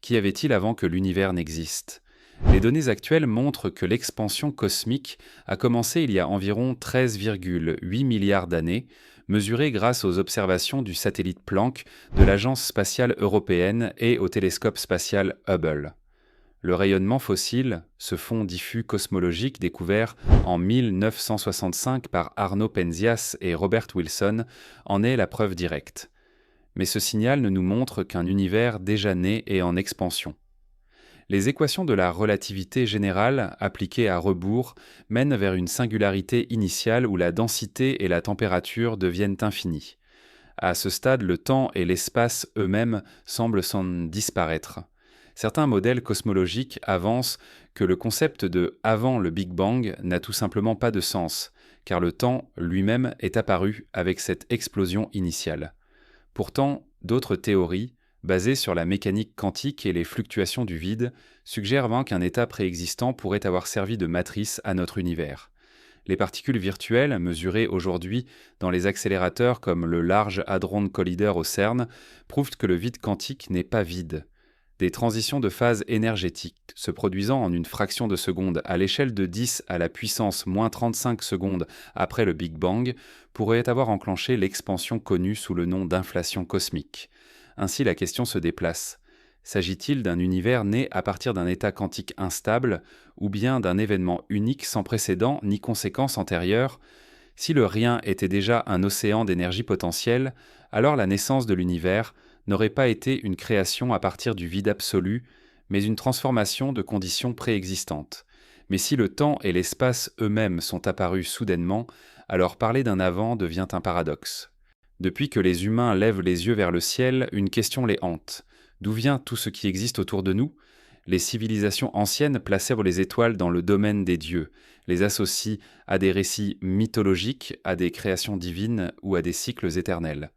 Qu'y avait-il avant que l'univers n'existe? Les données actuelles montrent que l'expansion cosmique a commencé il y a environ 13,8 milliards d'années, mesurée grâce aux observations du satellite Planck de l'Agence spatiale européenne et au télescope spatial Hubble. Le rayonnement fossile, ce fond diffus cosmologique découvert en 1965 par Arno Penzias et Robert Wilson, en est la preuve directe. Mais ce signal ne nous montre qu'un univers déjà né et en expansion. Les équations de la relativité générale, appliquées à rebours, mènent vers une singularité initiale où la densité et la température deviennent infinies. À ce stade, le temps et l'espace eux-mêmes semblent s'en disparaître. Certains modèles cosmologiques avancent que le concept de avant le Big Bang n'a tout simplement pas de sens, car le temps lui-même est apparu avec cette explosion initiale. Pourtant, d'autres théories, basées sur la mécanique quantique et les fluctuations du vide, suggèrent qu'un état préexistant pourrait avoir servi de matrice à notre univers. Les particules virtuelles, mesurées aujourd'hui dans les accélérateurs comme le Large Hadron Collider au CERN, prouvent que le vide quantique n'est pas vide. Des transitions de phase énergétique se produisant en une fraction de seconde à l'échelle de 10 à la puissance moins 35 secondes après le Big Bang pourraient avoir enclenché l'expansion connue sous le nom d'inflation cosmique. Ainsi la question se déplace. S'agit-il d'un univers né à partir d'un état quantique instable ou bien d'un événement unique sans précédent ni conséquence antérieure? Si le rien était déjà un océan d'énergie potentielle, alors la naissance de l'univers n'aurait pas été une création à partir du vide absolu, mais une transformation de conditions préexistantes. Mais si le temps et l'espace eux-mêmes sont apparus soudainement, alors parler d'un avant devient un paradoxe. Depuis que les humains lèvent les yeux vers le ciel, une question les hante. D'où vient tout ce qui existe autour de nous? Les civilisations anciennes placèrent les étoiles dans le domaine des dieux, les associent à des récits mythologiques, à des créations divines ou à des cycles éternels.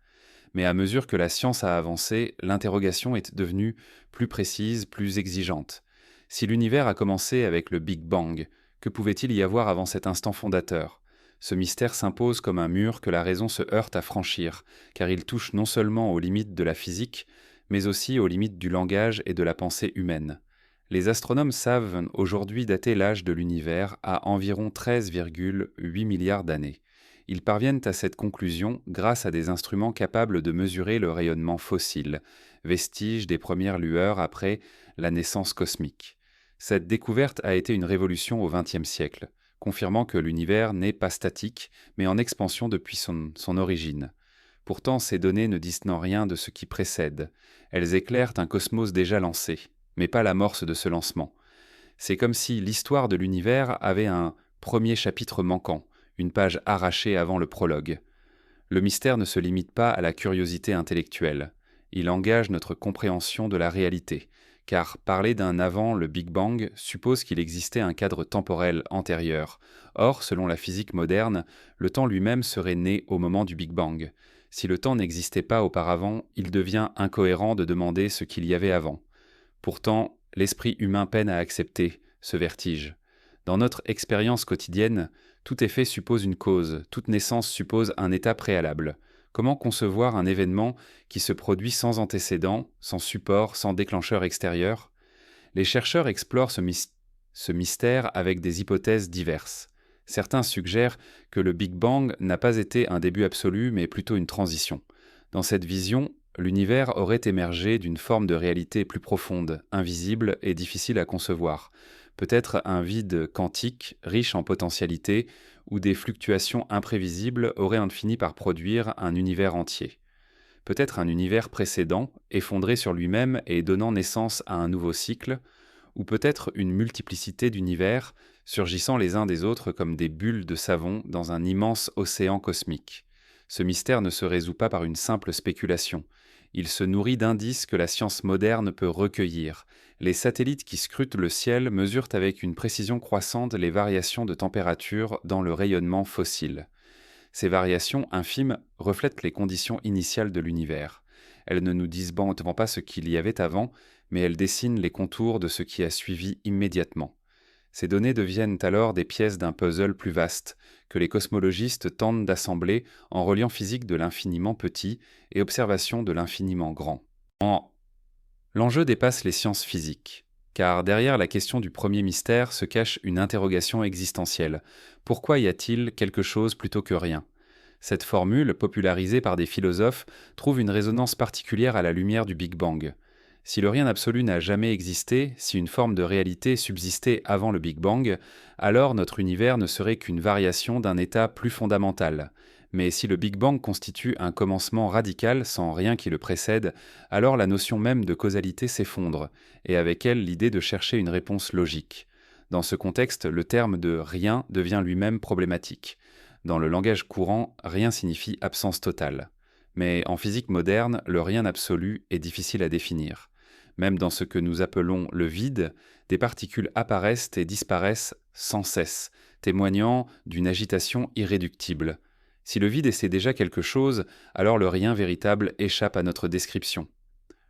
Mais à mesure que la science a avancé, l'interrogation est devenue plus précise, plus exigeante. Si l'univers a commencé avec le Big Bang, que pouvait-il y avoir avant cet instant fondateur? Ce mystère s'impose comme un mur que la raison se heurte à franchir, car il touche non seulement aux limites de la physique, mais aussi aux limites du langage et de la pensée humaine. Les astronomes savent aujourd'hui dater l'âge de l'univers à environ 13,8 milliards d'années. Ils parviennent à cette conclusion grâce à des instruments capables de mesurer le rayonnement fossile, vestige des premières lueurs après la naissance cosmique. Cette découverte a été une révolution au XXe siècle, confirmant que l'univers n'est pas statique, mais en expansion depuis son origine. Pourtant, ces données ne disent rien de ce qui précède. Elles éclairent un cosmos déjà lancé, mais pas l'amorce de ce lancement. C'est comme si l'histoire de l'univers avait un premier chapitre manquant, une page arrachée avant le prologue. Le mystère ne se limite pas à la curiosité intellectuelle. Il engage notre compréhension de la réalité, car parler d'un avant le Big Bang suppose qu'il existait un cadre temporel antérieur. Or, selon la physique moderne, le temps lui-même serait né au moment du Big Bang. Si le temps n'existait pas auparavant, il devient incohérent de demander ce qu'il y avait avant. Pourtant, l'esprit humain peine à accepter ce vertige. Dans notre expérience quotidienne, tout effet suppose une cause, toute naissance suppose un état préalable. Comment concevoir un événement qui se produit sans antécédent, sans support, sans déclencheur extérieur? Les chercheurs explorent ce mystère avec des hypothèses diverses. Certains suggèrent que le Big Bang n'a pas été un début absolu, mais plutôt une transition. Dans cette vision, l'univers aurait émergé d'une forme de réalité plus profonde, invisible et difficile à concevoir. Peut-être un vide quantique, riche en potentialités, où des fluctuations imprévisibles auraient fini par produire un univers entier. Peut-être un univers précédent, effondré sur lui-même et donnant naissance à un nouveau cycle, ou peut-être une multiplicité d'univers, surgissant les uns des autres comme des bulles de savon dans un immense océan cosmique. Ce mystère ne se résout pas par une simple spéculation. Il se nourrit d'indices que la science moderne peut recueillir. Les satellites qui scrutent le ciel mesurent avec une précision croissante les variations de température dans le rayonnement fossile. Ces variations infimes reflètent les conditions initiales de l'univers. Elles ne nous disent pas ce qu'il y avait avant, mais elles dessinent les contours de ce qui a suivi immédiatement. Ces données deviennent alors des pièces d'un puzzle plus vaste, que les cosmologistes tentent d'assembler en reliant physique de l'infiniment petit et observation de l'infiniment grand. En L'enjeu dépasse les sciences physiques, car derrière la question du premier mystère se cache une interrogation existentielle. Pourquoi y a-t-il quelque chose plutôt que rien? Cette formule, popularisée par des philosophes, trouve une résonance particulière à la lumière du Big Bang. Si le rien absolu n'a jamais existé, si une forme de réalité subsistait avant le Big Bang, alors notre univers ne serait qu'une variation d'un état plus fondamental. Mais si le Big Bang constitue un commencement radical sans rien qui le précède, alors la notion même de causalité s'effondre, et avec elle l'idée de chercher une réponse logique. Dans ce contexte, le terme de rien devient lui-même problématique. Dans le langage courant, rien signifie absence totale. Mais en physique moderne, le rien absolu est difficile à définir. Même dans ce que nous appelons le vide, des particules apparaissent et disparaissent sans cesse, témoignant d'une agitation irréductible. Si le vide essaie déjà quelque chose, alors le rien véritable échappe à notre description.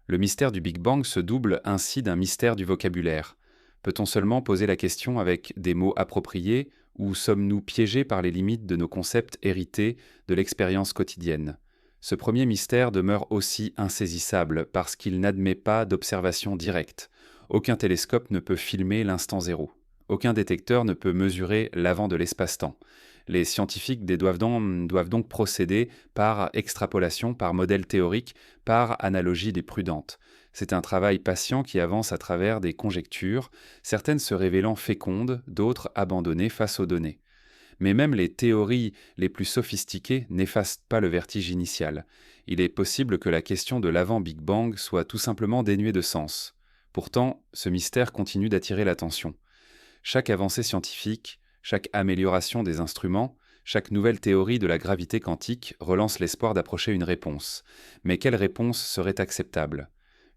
Le mystère du Big Bang se double ainsi d'un mystère du vocabulaire. Peut-on seulement poser la question avec des mots appropriés, ou sommes-nous piégés par les limites de nos concepts hérités de l'expérience quotidienne? Ce premier mystère demeure aussi insaisissable parce qu'il n'admet pas d'observation directe. Aucun télescope ne peut filmer l'instant zéro. Aucun détecteur ne peut mesurer l'avant de l'espace-temps. Les scientifiques doivent donc procéder par extrapolation, par modèle théorique, par analogie des prudentes. C'est un travail patient qui avance à travers des conjectures, certaines se révélant fécondes, d'autres abandonnées face aux données. Mais même les théories les plus sophistiquées n'effacent pas le vertige initial. Il est possible que la question de l'avant-Big Bang soit tout simplement dénuée de sens. Pourtant, ce mystère continue d'attirer l'attention. Chaque avancée scientifique, chaque amélioration des instruments, chaque nouvelle théorie de la gravité quantique relance l'espoir d'approcher une réponse. Mais quelle réponse serait acceptable?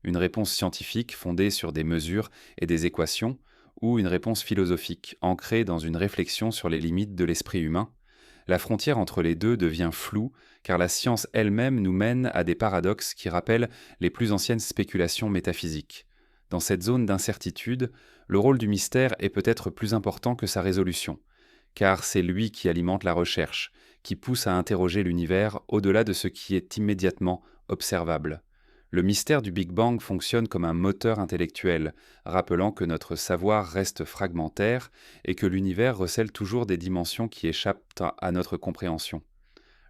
Une réponse scientifique fondée sur des mesures et des équations, ou une réponse philosophique ancrée dans une réflexion sur les limites de l'esprit humain? La frontière entre les deux devient floue, car la science elle-même nous mène à des paradoxes qui rappellent les plus anciennes spéculations métaphysiques. Dans cette zone d'incertitude, le rôle du mystère est peut-être plus important que sa résolution, car c'est lui qui alimente la recherche, qui pousse à interroger l'univers au-delà de ce qui est immédiatement observable. Le mystère du Big Bang fonctionne comme un moteur intellectuel, rappelant que notre savoir reste fragmentaire et que l'univers recèle toujours des dimensions qui échappent à notre compréhension.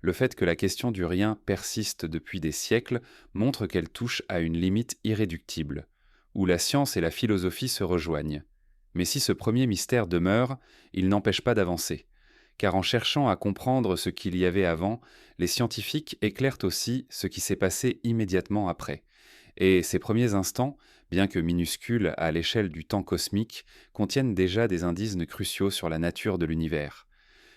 Le fait que la question du rien persiste depuis des siècles montre qu'elle touche à une limite irréductible, où la science et la philosophie se rejoignent. Mais si ce premier mystère demeure, il n'empêche pas d'avancer, car en cherchant à comprendre ce qu'il y avait avant, les scientifiques éclairent aussi ce qui s'est passé immédiatement après. Et ces premiers instants, bien que minuscules à l'échelle du temps cosmique, contiennent déjà des indices cruciaux sur la nature de l'univers.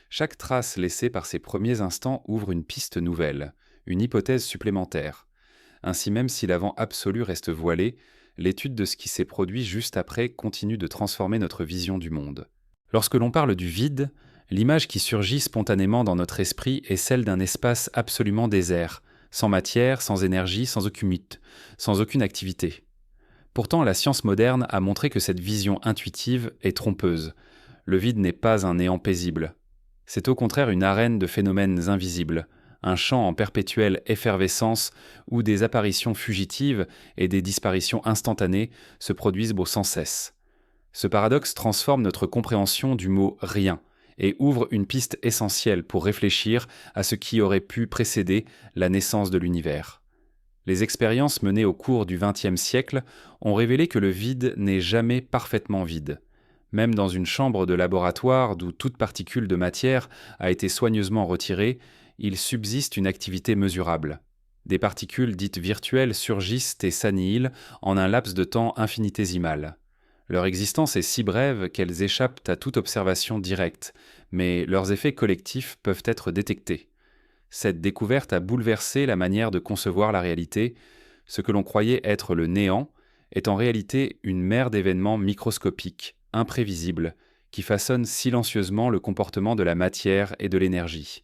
Chaque trace laissée par ces premiers instants ouvre une piste nouvelle, une hypothèse supplémentaire. Ainsi, même si l'avant absolu reste voilé, l'étude de ce qui s'est produit juste après continue de transformer notre vision du monde. Lorsque l'on parle du vide, l'image qui surgit spontanément dans notre esprit est celle d'un espace absolument désert, sans matière, sans énergie, sans aucune activité. Pourtant, la science moderne a montré que cette vision intuitive est trompeuse. Le vide n'est pas un néant paisible. C'est au contraire une arène de phénomènes invisibles, un champ en perpétuelle effervescence où des apparitions fugitives et des disparitions instantanées se produisent sans cesse. Ce paradoxe transforme notre compréhension du mot « rien » et ouvre une piste essentielle pour réfléchir à ce qui aurait pu précéder la naissance de l'univers. Les expériences menées au cours du XXe siècle ont révélé que le vide n'est jamais parfaitement vide. Même dans une chambre de laboratoire d'où toute particule de matière a été soigneusement retirée, il subsiste une activité mesurable. Des particules dites virtuelles surgissent et s'annihilent en un laps de temps infinitésimal. Leur existence est si brève qu'elles échappent à toute observation directe, mais leurs effets collectifs peuvent être détectés. Cette découverte a bouleversé la manière de concevoir la réalité. Ce que l'on croyait être le néant est en réalité une mer d'événements microscopiques, imprévisibles, qui façonnent silencieusement le comportement de la matière et de l'énergie.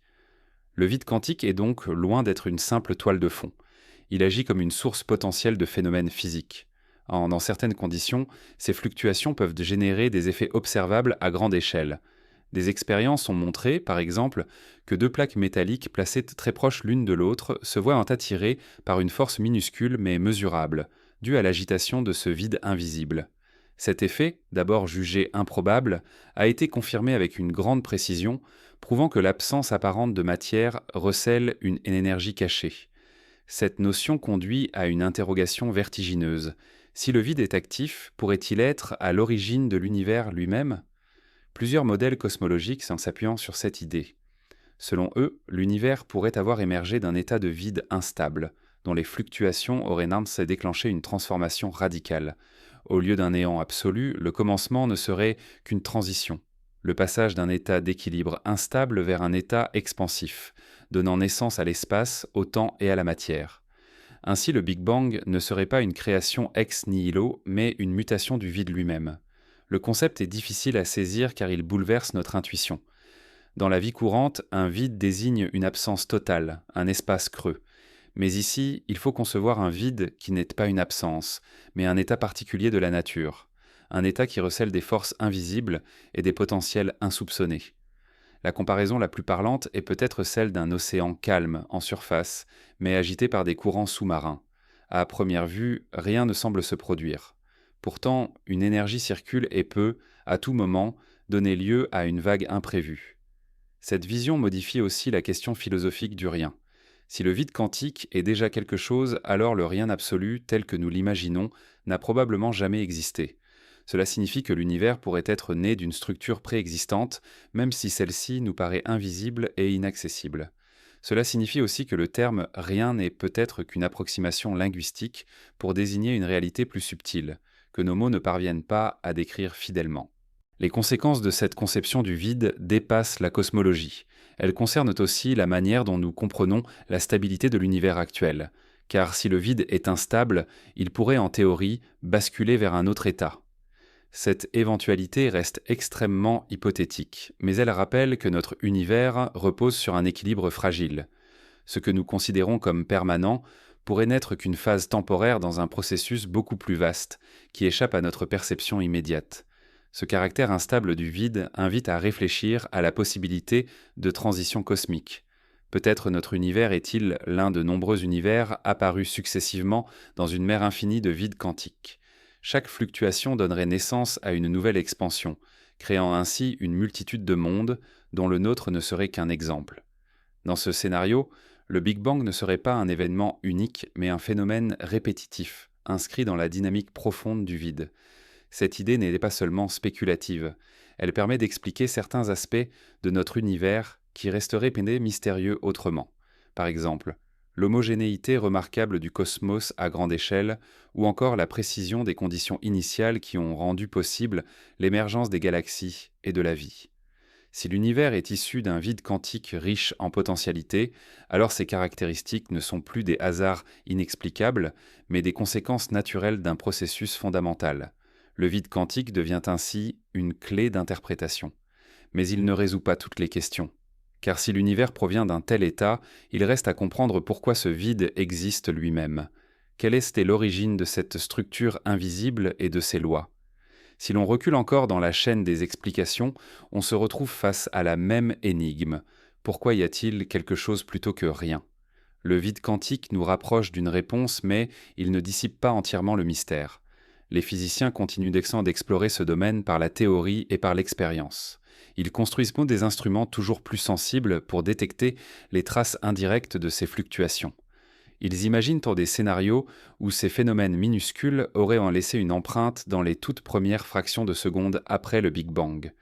Le vide quantique est donc loin d'être une simple toile de fond. Il agit comme une source potentielle de phénomènes physiques. Dans certaines conditions, ces fluctuations peuvent générer des effets observables à grande échelle. Des expériences ont montré, par exemple, que deux plaques métalliques placées très proches l'une de l'autre se voient attirées par une force minuscule mais mesurable, due à l'agitation de ce vide invisible. Cet effet, d'abord jugé improbable, a été confirmé avec une grande précision, prouvant que l'absence apparente de matière recèle une énergie cachée. Cette notion conduit à une interrogation vertigineuse. Si le vide est actif, pourrait-il être à l'origine de l'univers lui-même? Plusieurs modèles cosmologiques s'en s'appuyant sur cette idée. Selon eux, l'univers pourrait avoir émergé d'un état de vide instable, dont les fluctuations auraient ainsi déclenché une transformation radicale. Au lieu d'un néant absolu, le commencement ne serait qu'une transition, le passage d'un état d'équilibre instable vers un état expansif, donnant naissance à l'espace, au temps et à la matière. Ainsi, le Big Bang ne serait pas une création ex nihilo, mais une mutation du vide lui-même. Le concept est difficile à saisir car il bouleverse notre intuition. Dans la vie courante, un vide désigne une absence totale, un espace creux. Mais ici, il faut concevoir un vide qui n'est pas une absence, mais un état particulier de la nature, un état qui recèle des forces invisibles et des potentiels insoupçonnés. La comparaison la plus parlante est peut-être celle d'un océan calme, en surface, mais agité par des courants sous-marins. À première vue, rien ne semble se produire. Pourtant, une énergie circule et peut, à tout moment, donner lieu à une vague imprévue. Cette vision modifie aussi la question philosophique du rien. Si le vide quantique est déjà quelque chose, alors le rien absolu, tel que nous l'imaginons, n'a probablement jamais existé. Cela signifie que l'univers pourrait être né d'une structure préexistante, même si celle-ci nous paraît invisible et inaccessible. Cela signifie aussi que le terme rien n'est peut-être qu'une approximation linguistique pour désigner une réalité plus subtile, que nos mots ne parviennent pas à décrire fidèlement. Les conséquences de cette conception du vide dépassent la cosmologie. Elles concernent aussi la manière dont nous comprenons la stabilité de l'univers actuel. Car si le vide est instable, il pourrait en théorie basculer vers un autre état. Cette éventualité reste extrêmement hypothétique, mais elle rappelle que notre univers repose sur un équilibre fragile. Ce que nous considérons comme permanent pourrait n'être qu'une phase temporaire dans un processus beaucoup plus vaste, qui échappe à notre perception immédiate. Ce caractère instable du vide invite à réfléchir à la possibilité de transition cosmique. Peut-être notre univers est-il l'un de nombreux univers apparus successivement dans une mer infinie de vide quantique. Chaque fluctuation donnerait naissance à une nouvelle expansion, créant ainsi une multitude de mondes dont le nôtre ne serait qu'un exemple. Dans ce scénario, le Big Bang ne serait pas un événement unique, mais un phénomène répétitif, inscrit dans la dynamique profonde du vide. Cette idée n'est pas seulement spéculative, elle permet d'expliquer certains aspects de notre univers qui resteraient mystérieux autrement. Par exemple, l'homogénéité remarquable du cosmos à grande échelle, ou encore la précision des conditions initiales qui ont rendu possible l'émergence des galaxies et de la vie. Si l'univers est issu d'un vide quantique riche en potentialités, alors ses caractéristiques ne sont plus des hasards inexplicables, mais des conséquences naturelles d'un processus fondamental. Le vide quantique devient ainsi une clé d'interprétation. Mais il ne résout pas toutes les questions. Car si l'univers provient d'un tel état, il reste à comprendre pourquoi ce vide existe lui-même. Quelle était l'origine de cette structure invisible et de ses lois? Si l'on recule encore dans la chaîne des explications, on se retrouve face à la même énigme. Pourquoi y a-t-il quelque chose plutôt que rien? Le vide quantique nous rapproche d'une réponse, mais il ne dissipe pas entièrement le mystère. Les physiciens continuent d'explorer ce domaine par la théorie et par l'expérience. Ils construisent des instruments toujours plus sensibles pour détecter les traces indirectes de ces fluctuations. Ils imaginent des scénarios où ces phénomènes minuscules auraient en laissé une empreinte dans les toutes premières fractions de seconde après le Big Bang.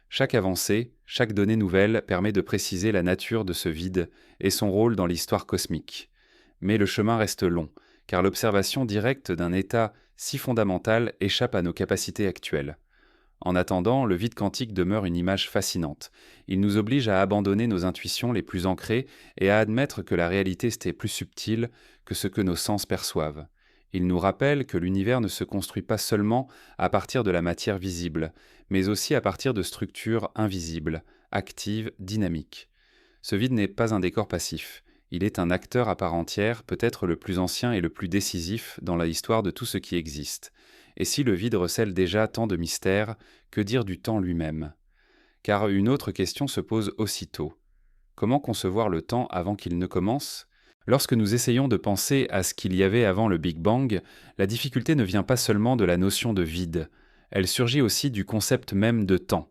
Chaque avancée, chaque donnée nouvelle permet de préciser la nature de ce vide et son rôle dans l'histoire cosmique. Mais le chemin reste long, car l'observation directe d'un état si fondamental échappe à nos capacités actuelles. En attendant, le vide quantique demeure une image fascinante. Il nous oblige à abandonner nos intuitions les plus ancrées et à admettre que la réalité est plus subtile que ce que nos sens perçoivent. Il nous rappelle que l'univers ne se construit pas seulement à partir de la matière visible, mais aussi à partir de structures invisibles, actives, dynamiques. Ce vide n'est pas un décor passif. Il est un acteur à part entière, peut-être le plus ancien et le plus décisif dans l'histoire de tout ce qui existe. Et si le vide recèle déjà tant de mystères, que dire du temps lui-même? Car une autre question se pose aussitôt. Comment concevoir le temps avant qu'il ne commence? Lorsque nous essayons de penser à ce qu'il y avait avant le Big Bang, la difficulté ne vient pas seulement de la notion de vide, elle surgit aussi du concept même de temps.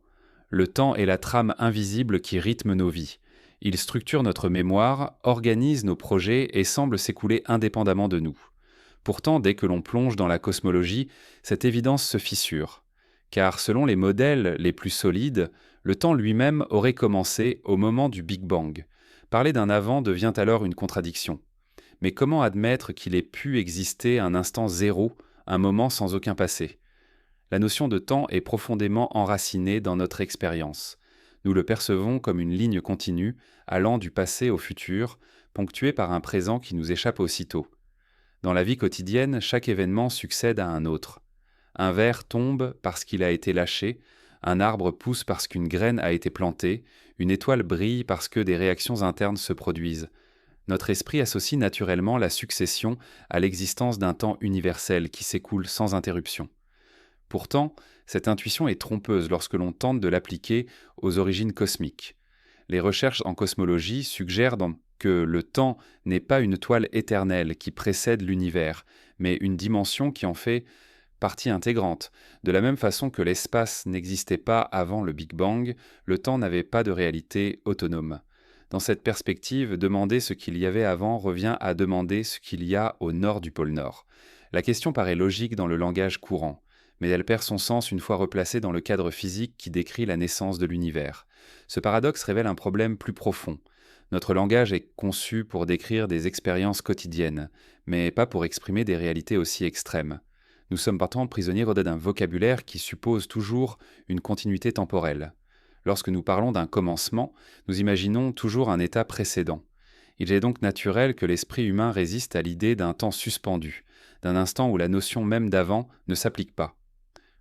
Le temps est la trame invisible qui rythme nos vies. Il structure notre mémoire, organise nos projets et semble s'écouler indépendamment de nous. Pourtant, dès que l'on plonge dans la cosmologie, cette évidence se fissure. Car selon les modèles les plus solides, le temps lui-même aurait commencé au moment du Big Bang. Parler d'un avant devient alors une contradiction. Mais comment admettre qu'il ait pu exister un instant zéro, un moment sans aucun passé? La notion de temps est profondément enracinée dans notre expérience. Nous le percevons comme une ligne continue, allant du passé au futur, ponctuée par un présent qui nous échappe aussitôt. Dans la vie quotidienne, chaque événement succède à un autre. Un verre tombe parce qu'il a été lâché, un arbre pousse parce qu'une graine a été plantée, une étoile brille parce que des réactions internes se produisent. Notre esprit associe naturellement la succession à l'existence d'un temps universel qui s'écoule sans interruption. Pourtant, cette intuition est trompeuse lorsque l'on tente de l'appliquer aux origines cosmiques. Les recherches en cosmologie suggèrent que le temps n'est pas une toile éternelle qui précède l'univers, mais une dimension qui en fait partie intégrante. De la même façon que l'espace n'existait pas avant le Big Bang, le temps n'avait pas de réalité autonome. Dans cette perspective, demander ce qu'il y avait avant revient à demander ce qu'il y a au nord du pôle Nord. La question paraît logique dans le langage courant, mais elle perd son sens une fois replacée dans le cadre physique qui décrit la naissance de l'univers. Ce paradoxe révèle un problème plus profond. Notre langage est conçu pour décrire des expériences quotidiennes, mais pas pour exprimer des réalités aussi extrêmes. Nous sommes pourtant prisonniers d'un vocabulaire qui suppose toujours une continuité temporelle. Lorsque nous parlons d'un commencement, nous imaginons toujours un état précédent. Il est donc naturel que l'esprit humain résiste à l'idée d'un temps suspendu, d'un instant où la notion même d'avant ne s'applique pas.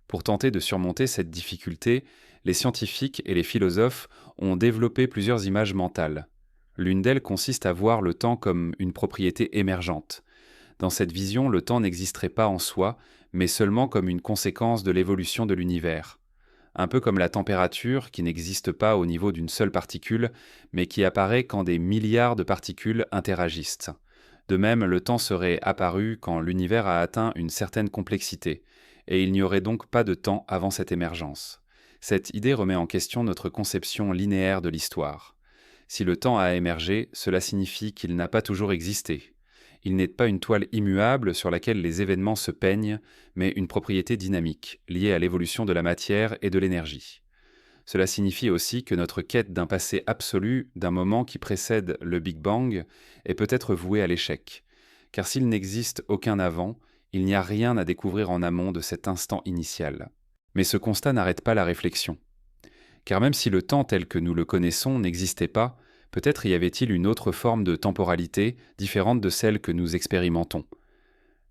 Pour tenter de surmonter cette difficulté, les scientifiques et les philosophes ont développé plusieurs images mentales. L'une d'elles consiste à voir le temps comme une propriété émergente. Dans cette vision, le temps n'existerait pas en soi, mais seulement comme une conséquence de l'évolution de l'univers. Un peu comme la température qui n'existe pas au niveau d'une seule particule, mais qui apparaît quand des milliards de particules interagissent. De même, le temps serait apparu quand l'univers a atteint une certaine complexité, et il n'y aurait donc pas de temps avant cette émergence. Cette idée remet en question notre conception linéaire de l'histoire. Si le temps a émergé, cela signifie qu'il n'a pas toujours existé. Il n'est pas une toile immuable sur laquelle les événements se peignent, mais une propriété dynamique, liée à l'évolution de la matière et de l'énergie. Cela signifie aussi que notre quête d'un passé absolu, d'un moment qui précède le Big Bang, est peut-être vouée à l'échec. Car s'il n'existe aucun avant, il n'y a rien à découvrir en amont de cet instant initial. Mais ce constat n'arrête pas la réflexion. Car même si le temps tel que nous le connaissons n'existait pas, peut-être y avait-il une autre forme de temporalité différente de celle que nous expérimentons.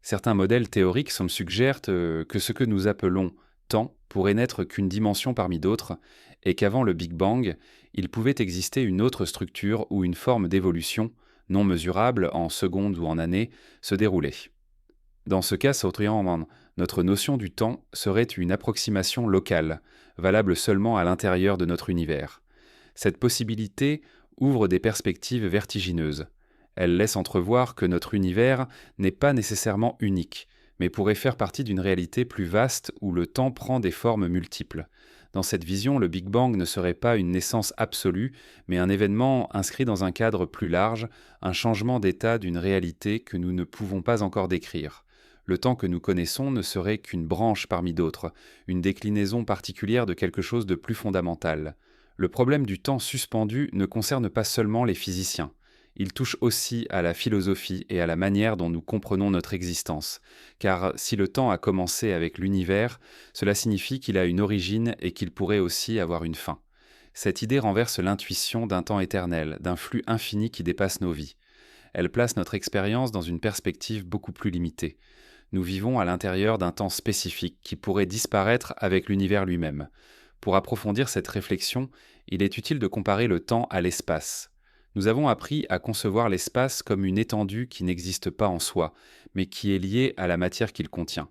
Certains modèles théoriques suggèrent que ce que nous appelons temps pourrait n'être qu'une dimension parmi d'autres, et qu'avant le Big Bang, il pouvait exister une autre structure ou une forme d'évolution, non mesurable en secondes ou en années, se dérouler. Dans ce cas, notre notion du temps serait une approximation locale, valable seulement à l'intérieur de notre univers. Cette possibilité ouvre des perspectives vertigineuses. Elle laisse entrevoir que notre univers n'est pas nécessairement unique, mais pourrait faire partie d'une réalité plus vaste où le temps prend des formes multiples. Dans cette vision, le Big Bang ne serait pas une naissance absolue, mais un événement inscrit dans un cadre plus large, un changement d'état d'une réalité que nous ne pouvons pas encore décrire. Le temps que nous connaissons ne serait qu'une branche parmi d'autres, une déclinaison particulière de quelque chose de plus fondamental. Le problème du temps suspendu ne concerne pas seulement les physiciens. Il touche aussi à la philosophie et à la manière dont nous comprenons notre existence. Car si le temps a commencé avec l'univers, cela signifie qu'il a une origine et qu'il pourrait aussi avoir une fin. Cette idée renverse l'intuition d'un temps éternel, d'un flux infini qui dépasse nos vies. Elle place notre expérience dans une perspective beaucoup plus limitée. Nous vivons à l'intérieur d'un temps spécifique qui pourrait disparaître avec l'univers lui-même. Pour approfondir cette réflexion, il est utile de comparer le temps à l'espace. Nous avons appris à concevoir l'espace comme une étendue qui n'existe pas en soi, mais qui est liée à la matière qu'il contient.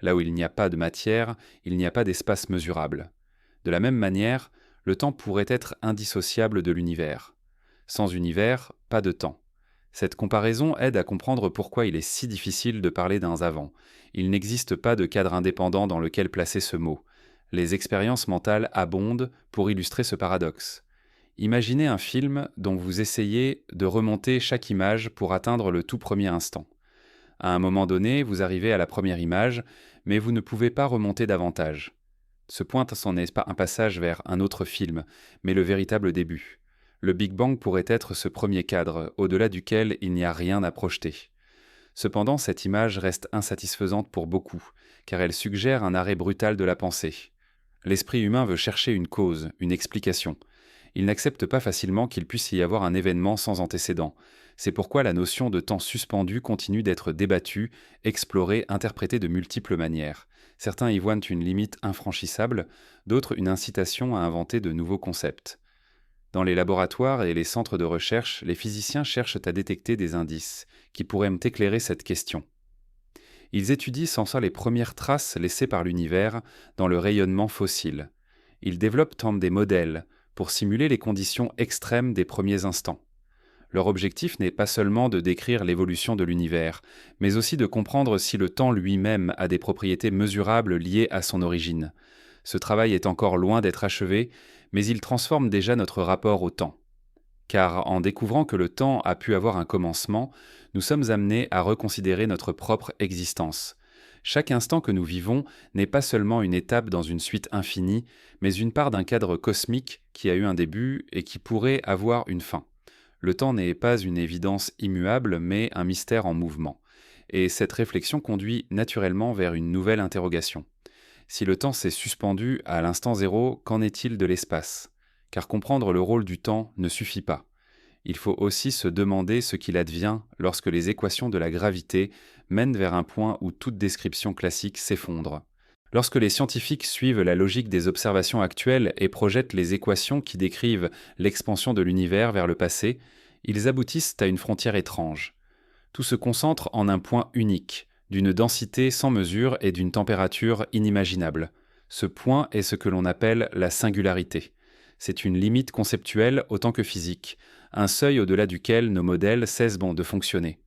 Là où il n'y a pas de matière, il n'y a pas d'espace mesurable. De la même manière, le temps pourrait être indissociable de l'univers. Sans univers, pas de temps. Cette comparaison aide à comprendre pourquoi il est si difficile de parler d'un avant. Il n'existe pas de cadre indépendant dans lequel placer ce mot. Les expériences mentales abondent pour illustrer ce paradoxe. Imaginez un film dont vous essayez de remonter chaque image pour atteindre le tout premier instant. À un moment donné, vous arrivez à la première image, mais vous ne pouvez pas remonter davantage. Ce point, ce n'est pas un passage vers un autre film, mais le véritable début. Le Big Bang pourrait être ce premier cadre, au-delà duquel il n'y a rien à projeter. Cependant, cette image reste insatisfaisante pour beaucoup, car elle suggère un arrêt brutal de la pensée. L'esprit humain veut chercher une cause, une explication. Il n'accepte pas facilement qu'il puisse y avoir un événement sans antécédent. C'est pourquoi la notion de temps suspendu continue d'être débattue, explorée, interprétée de multiples manières. Certains y voient une limite infranchissable, d'autres une incitation à inventer de nouveaux concepts. Dans les laboratoires et les centres de recherche, les physiciens cherchent à détecter des indices qui pourraient éclairer cette question. Ils étudient sans ça les premières traces laissées par l'univers dans le rayonnement fossile. Ils développent des modèles pour simuler les conditions extrêmes des premiers instants. Leur objectif n'est pas seulement de décrire l'évolution de l'univers, mais aussi de comprendre si le temps lui-même a des propriétés mesurables liées à son origine. Ce travail est encore loin d'être achevé, mais il transforme déjà notre rapport au temps. Car en découvrant que le temps a pu avoir un commencement, nous sommes amenés à reconsidérer notre propre existence. Chaque instant que nous vivons n'est pas seulement une étape dans une suite infinie, mais une part d'un cadre cosmique qui a eu un début et qui pourrait avoir une fin. Le temps n'est pas une évidence immuable, mais un mystère en mouvement. Et cette réflexion conduit naturellement vers une nouvelle interrogation. Si le temps s'est suspendu à l'instant zéro, qu'en est-il de l'espace ? Car comprendre le rôle du temps ne suffit pas. Il faut aussi se demander ce qu'il advient lorsque les équations de la gravité mènent vers un point où toute description classique s'effondre. Lorsque les scientifiques suivent la logique des observations actuelles et projettent les équations qui décrivent l'expansion de l'univers vers le passé, ils aboutissent à une frontière étrange. Tout se concentre en un point unique, d'une densité sans mesure et d'une température inimaginable. Ce point est ce que l'on appelle la singularité. C'est une limite conceptuelle autant que physique, un seuil au-delà duquel nos modèles cessent de fonctionner.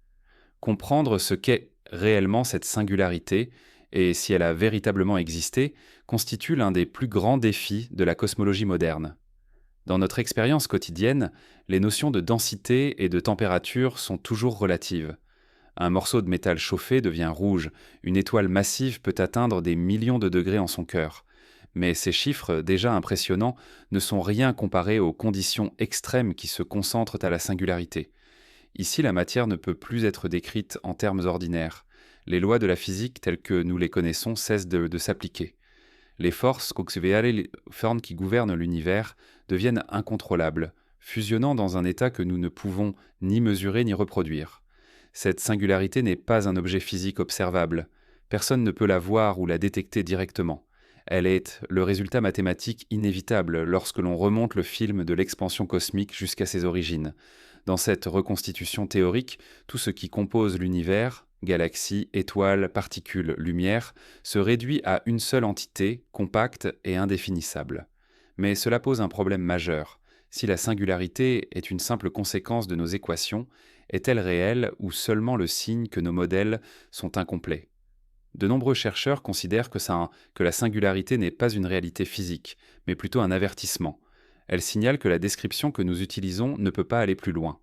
Comprendre ce qu'est réellement cette singularité, et si elle a véritablement existé, constitue l'un des plus grands défis de la cosmologie moderne. Dans notre expérience quotidienne, les notions de densité et de température sont toujours relatives. Un morceau de métal chauffé devient rouge, une étoile massive peut atteindre des millions de degrés en son cœur. Mais ces chiffres, déjà impressionnants, ne sont rien comparés aux conditions extrêmes qui se concentrent à la singularité. Ici, la matière ne peut plus être décrite en termes ordinaires. Les lois de la physique telles que nous les connaissons cessent de s'appliquer. Les forces qui gouvernent l'univers deviennent incontrôlables, fusionnant dans un état que nous ne pouvons ni mesurer ni reproduire. Cette singularité n'est pas un objet physique observable. Personne ne peut la voir ou la détecter directement. Elle est le résultat mathématique inévitable lorsque l'on remonte le film de l'expansion cosmique jusqu'à ses origines. Dans cette reconstitution théorique, tout ce qui compose l'univers, galaxies, étoiles, particules, lumière, se réduit à une seule entité, compacte et indéfinissable. Mais cela pose un problème majeur. Si la singularité est une simple conséquence de nos équations, est-elle réelle ou seulement le signe que nos modèles sont incomplets ? De nombreux chercheurs considèrent que la singularité n'est pas une réalité physique, mais plutôt un avertissement. Elle signale que la description que nous utilisons ne peut pas aller plus loin.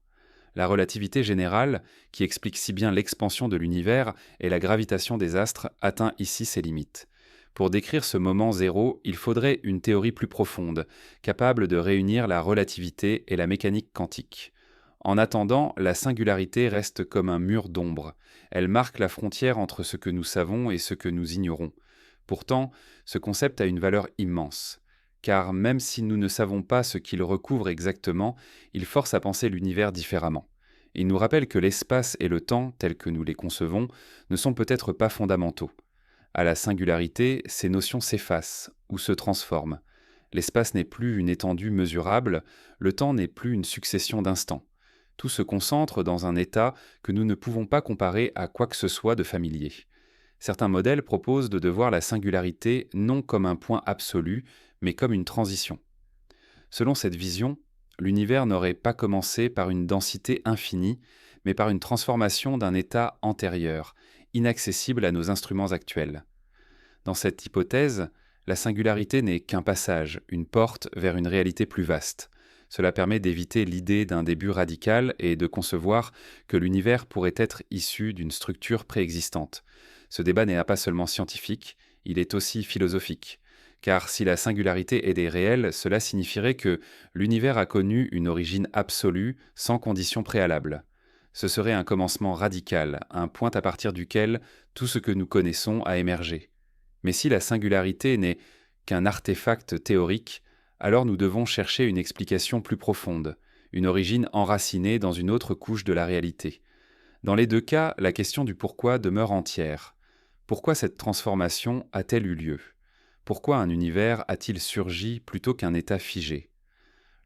La relativité générale, qui explique si bien l'expansion de l'univers et la gravitation des astres, atteint ici ses limites. Pour décrire ce moment zéro, il faudrait une théorie plus profonde, capable de réunir la relativité et la mécanique quantique. En attendant, la singularité reste comme un mur d'ombre. Elle marque la frontière entre ce que nous savons et ce que nous ignorons. Pourtant, ce concept a une valeur immense. Car même si nous ne savons pas ce qu'il recouvre exactement, il force à penser l'univers différemment. Il nous rappelle que l'espace et le temps, tels que nous les concevons, ne sont peut-être pas fondamentaux. À la singularité, ces notions s'effacent ou se transforment. L'espace n'est plus une étendue mesurable, le temps n'est plus une succession d'instants. Tout se concentre dans un état que nous ne pouvons pas comparer à quoi que ce soit de familier. Certains modèles proposent de voir la singularité non comme un point absolu, mais comme une transition. Selon cette vision, l'univers n'aurait pas commencé par une densité infinie, mais par une transformation d'un état antérieur, inaccessible à nos instruments actuels. Dans cette hypothèse, la singularité n'est qu'un passage, une porte vers une réalité plus vaste. Cela permet d'éviter l'idée d'un début radical et de concevoir que l'univers pourrait être issu d'une structure préexistante. Ce débat n'est pas seulement scientifique, il est aussi philosophique. Car si la singularité est réelle, cela signifierait que l'univers a connu une origine absolue, sans condition préalable. Ce serait un commencement radical, un point à partir duquel tout ce que nous connaissons a émergé. Mais si la singularité n'est qu'un artefact théorique, alors nous devons chercher une explication plus profonde, une origine enracinée dans une autre couche de la réalité. Dans les deux cas, la question du pourquoi demeure entière. Pourquoi cette transformation a-t-elle eu lieu? Pourquoi un univers a-t-il surgi plutôt qu'un état figé?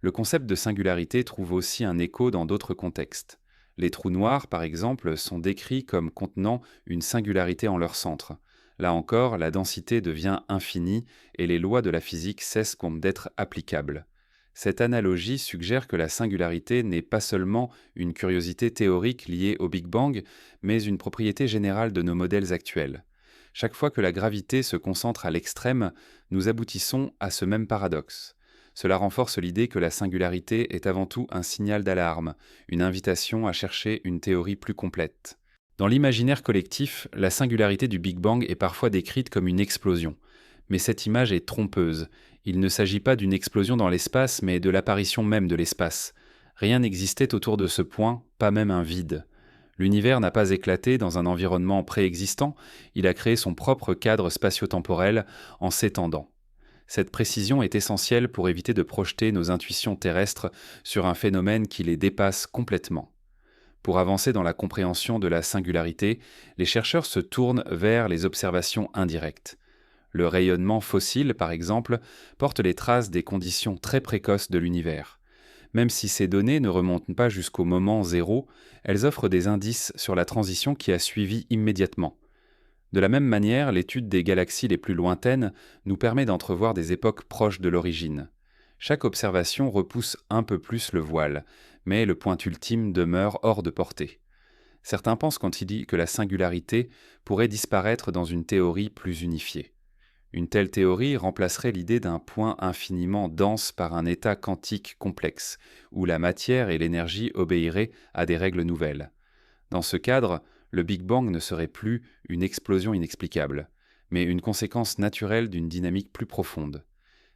Le concept de singularité trouve aussi un écho dans d'autres contextes. Les trous noirs, par exemple, sont décrits comme contenant une singularité en leur centre. Là encore, la densité devient infinie et les lois de la physique cessent d'être applicables. Cette analogie suggère que la singularité n'est pas seulement une curiosité théorique liée au Big Bang, mais une propriété générale de nos modèles actuels. Chaque fois que la gravité se concentre à l'extrême, nous aboutissons à ce même paradoxe. Cela renforce l'idée que la singularité est avant tout un signal d'alarme, une invitation à chercher une théorie plus complète. Dans l'imaginaire collectif, la singularité du Big Bang est parfois décrite comme une explosion. Mais cette image est trompeuse. Il ne s'agit pas d'une explosion dans l'espace, mais de l'apparition même de l'espace. Rien n'existait autour de ce point, pas même un vide. L'univers n'a pas éclaté dans un environnement préexistant, il a créé son propre cadre spatio-temporel en s'étendant. Cette précision est essentielle pour éviter de projeter nos intuitions terrestres sur un phénomène qui les dépasse complètement. Pour avancer dans la compréhension de la singularité, les chercheurs se tournent vers les observations indirectes. Le rayonnement fossile, par exemple, porte les traces des conditions très précoces de l'univers. Même si ces données ne remontent pas jusqu'au moment zéro, elles offrent des indices sur la transition qui a suivi immédiatement. De la même manière, l'étude des galaxies les plus lointaines nous permet d'entrevoir des époques proches de l'origine. Chaque observation repousse un peu plus le voile, mais le point ultime demeure hors de portée. Certains pensent qu'on dit que la singularité pourrait disparaître dans une théorie plus unifiée. Une telle théorie remplacerait l'idée d'un point infiniment dense par un état quantique complexe, où la matière et l'énergie obéiraient à des règles nouvelles. Dans ce cadre, le Big Bang ne serait plus une explosion inexplicable, mais une conséquence naturelle d'une dynamique plus profonde.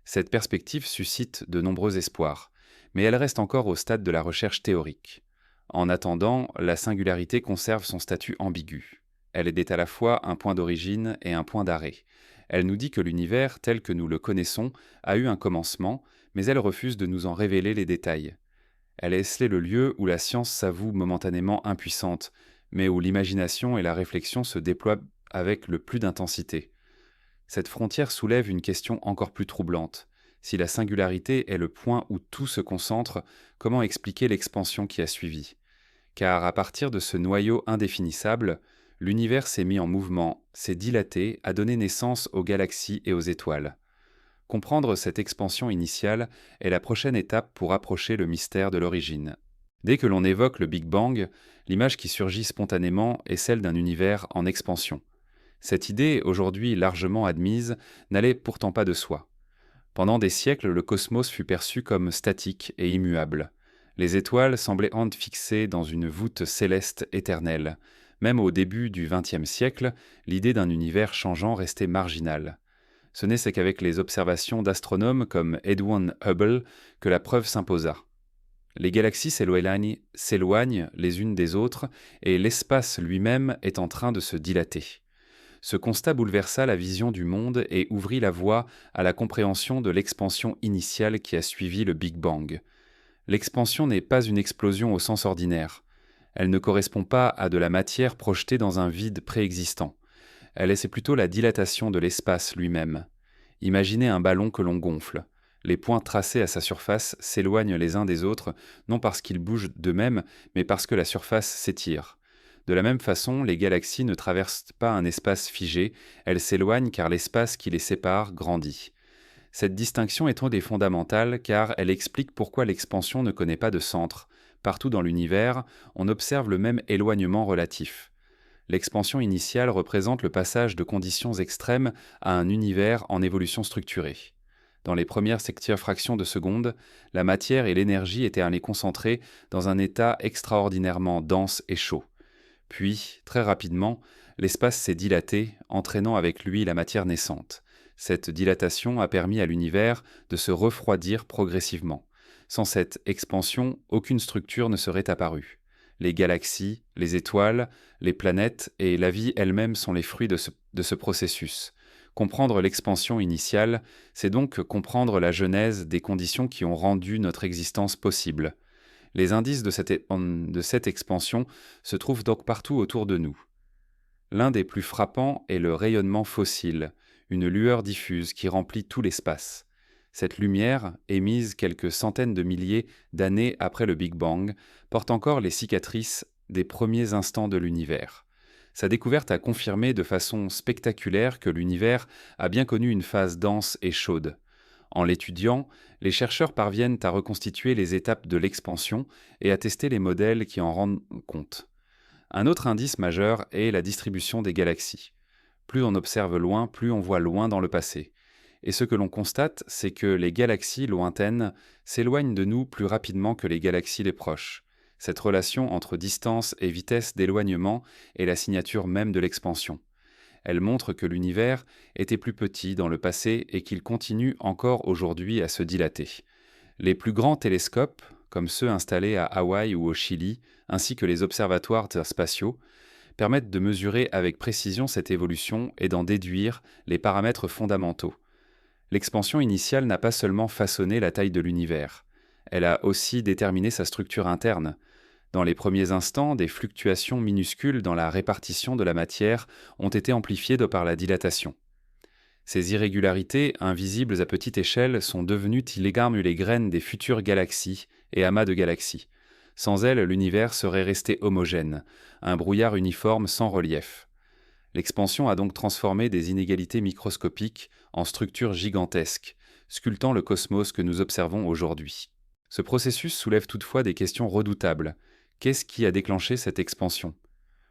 Cette perspective suscite de nombreux espoirs, mais elle reste encore au stade de la recherche théorique. En attendant, la singularité conserve son statut ambigu. Elle est à la fois un point d'origine et un point d'arrêt. Elle nous dit que l'univers tel que nous le connaissons a eu un commencement, mais elle refuse de nous en révéler les détails. Elle est scellée le lieu où la science s'avoue momentanément impuissante, mais où l'imagination et la réflexion se déploient avec le plus d'intensité. Cette frontière soulève une question encore plus troublante. Si la singularité est le point où tout se concentre, comment expliquer l'expansion qui a suivi? Car à partir de ce noyau indéfinissable, l'univers s'est mis en mouvement, s'est dilaté, a donné naissance aux galaxies et aux étoiles. Comprendre cette expansion initiale est la prochaine étape pour approcher le mystère de l'origine. Dès que l'on évoque le Big Bang, l'image qui surgit spontanément est celle d'un univers en expansion. Cette idée, aujourd'hui largement admise, n'allait pourtant pas de soi. Pendant des siècles, le cosmos fut perçu comme statique et immuable. Les étoiles semblaient fixées dans une voûte céleste éternelle. Même au début du XXe siècle, l'idée d'un univers changeant restait marginale. Ce n'est qu'avec les observations d'astronomes comme Edwin Hubble que la preuve s'imposa. Les galaxies s'éloignent les unes des autres et l'espace lui-même est en train de se dilater. Ce constat bouleversa la vision du monde et ouvrit la voie à la compréhension de l'expansion initiale qui a suivi le Big Bang. L'expansion n'est pas une explosion au sens ordinaire. Elle ne correspond pas à de la matière projetée dans un vide préexistant. C'est plutôt la dilatation de l'espace lui-même. Imaginez un ballon que l'on gonfle. Les points tracés à sa surface s'éloignent les uns des autres, non parce qu'ils bougent d'eux-mêmes, mais parce que la surface s'étire. De la même façon, les galaxies ne traversent pas un espace figé, elles s'éloignent car l'espace qui les sépare grandit. Cette distinction est fondamentale car elle explique pourquoi l'expansion ne connaît pas de centre, partout dans l'univers, on observe le même éloignement relatif. L'expansion initiale représente le passage de conditions extrêmes à un univers en évolution structurée. Dans les premières fractions de seconde, la matière et l'énergie étaient allées concentrer dans un état extraordinairement dense et chaud. Puis, très rapidement, l'espace s'est dilaté, entraînant avec lui la matière naissante. Cette dilatation a permis à l'univers de se refroidir progressivement. Sans cette expansion, aucune structure ne serait apparue. Les galaxies, les étoiles, les planètes et la vie elle-même sont les fruits de ce processus. Comprendre l'expansion initiale, c'est donc comprendre la genèse des conditions qui ont rendu notre existence possible. Les indices de cette expansion se trouvent donc partout autour de nous. L'un des plus frappants est le rayonnement fossile, une lueur diffuse qui remplit tout l'espace. Cette lumière, émise quelques centaines de milliers d'années après le Big Bang, porte encore les cicatrices des premiers instants de l'univers. Sa découverte a confirmé de façon spectaculaire que l'univers a bien connu une phase dense et chaude. En l'étudiant, les chercheurs parviennent à reconstituer les étapes de l'expansion et à tester les modèles qui en rendent compte. Un autre indice majeur est la distribution des galaxies. Plus on observe loin, plus on voit loin dans le passé. Et ce que l'on constate, c'est que les galaxies lointaines s'éloignent de nous plus rapidement que les galaxies les proches. Cette relation entre distance et vitesse d'éloignement est la signature même de l'expansion. Elle montre que l'univers était plus petit dans le passé et qu'il continue encore aujourd'hui à se dilater. Les plus grands télescopes, comme ceux installés à Hawaï ou au Chili, ainsi que les observatoires spatiaux, permettent de mesurer avec précision cette évolution et d'en déduire les paramètres fondamentaux. L'expansion initiale n'a pas seulement façonné la taille de l'univers, elle a aussi déterminé sa structure interne. Dans les premiers instants, des fluctuations minuscules dans la répartition de la matière ont été amplifiées par la dilatation. Ces irrégularités, invisibles à petite échelle, sont devenues les graines des futures galaxies et amas de galaxies. Sans elles, l'univers serait resté homogène, un brouillard uniforme sans relief. L'expansion a donc transformé des inégalités microscopiques en structures gigantesques, sculptant le cosmos que nous observons aujourd'hui. Ce processus soulève toutefois des questions redoutables. Qu'est-ce qui a déclenché cette expansion ?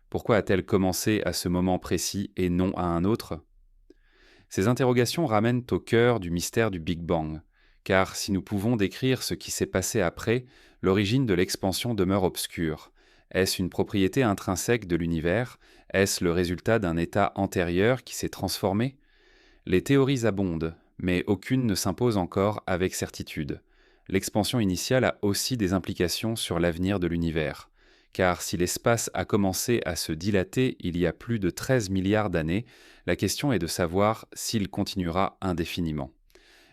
Pourquoi a-t-elle commencé à ce moment précis et non à un autre ? Ces interrogations ramènent au cœur du mystère du Big Bang, car si nous pouvons décrire ce qui s'est passé après, l'origine de l'expansion demeure obscure. Est-ce une propriété intrinsèque de l'univers ? Est-ce le résultat d'un état antérieur qui s'est transformé ? Les théories abondent, mais aucune ne s'impose encore avec certitude. L'expansion initiale a aussi des implications sur l'avenir de l'univers. Car si l'espace a commencé à se dilater il y a plus de 13 milliards d'années, la question est de savoir s'il continuera indéfiniment.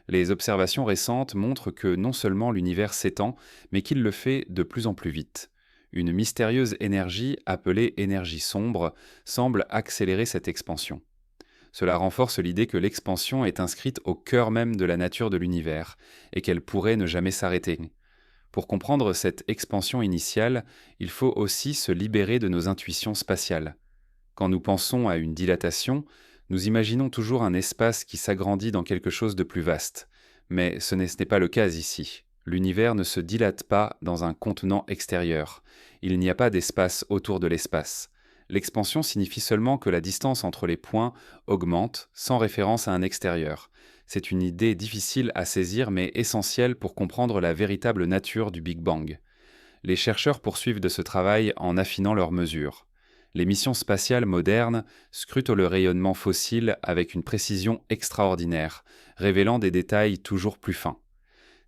Les observations récentes montrent que non seulement l'univers s'étend, mais qu'il le fait de plus en plus vite. Une mystérieuse énergie, appelée énergie sombre, semble accélérer cette expansion. Cela renforce l'idée que l'expansion est inscrite au cœur même de la nature de l'univers, et qu'elle pourrait ne jamais s'arrêter. Pour comprendre cette expansion initiale, il faut aussi se libérer de nos intuitions spatiales. Quand nous pensons à une dilatation, nous imaginons toujours un espace qui s'agrandit dans quelque chose de plus vaste. Mais ce n'est pas le cas ici. L'univers ne se dilate pas dans un contenant extérieur. Il n'y a pas d'espace autour de l'espace. L'expansion signifie seulement que la distance entre les points augmente sans référence à un extérieur. C'est une idée difficile à saisir mais essentielle pour comprendre la véritable nature du Big Bang. Les chercheurs poursuivent de ce travail en affinant leurs mesures. Les missions spatiales modernes scrutent le rayonnement fossile avec une précision extraordinaire, révélant des détails toujours plus fins.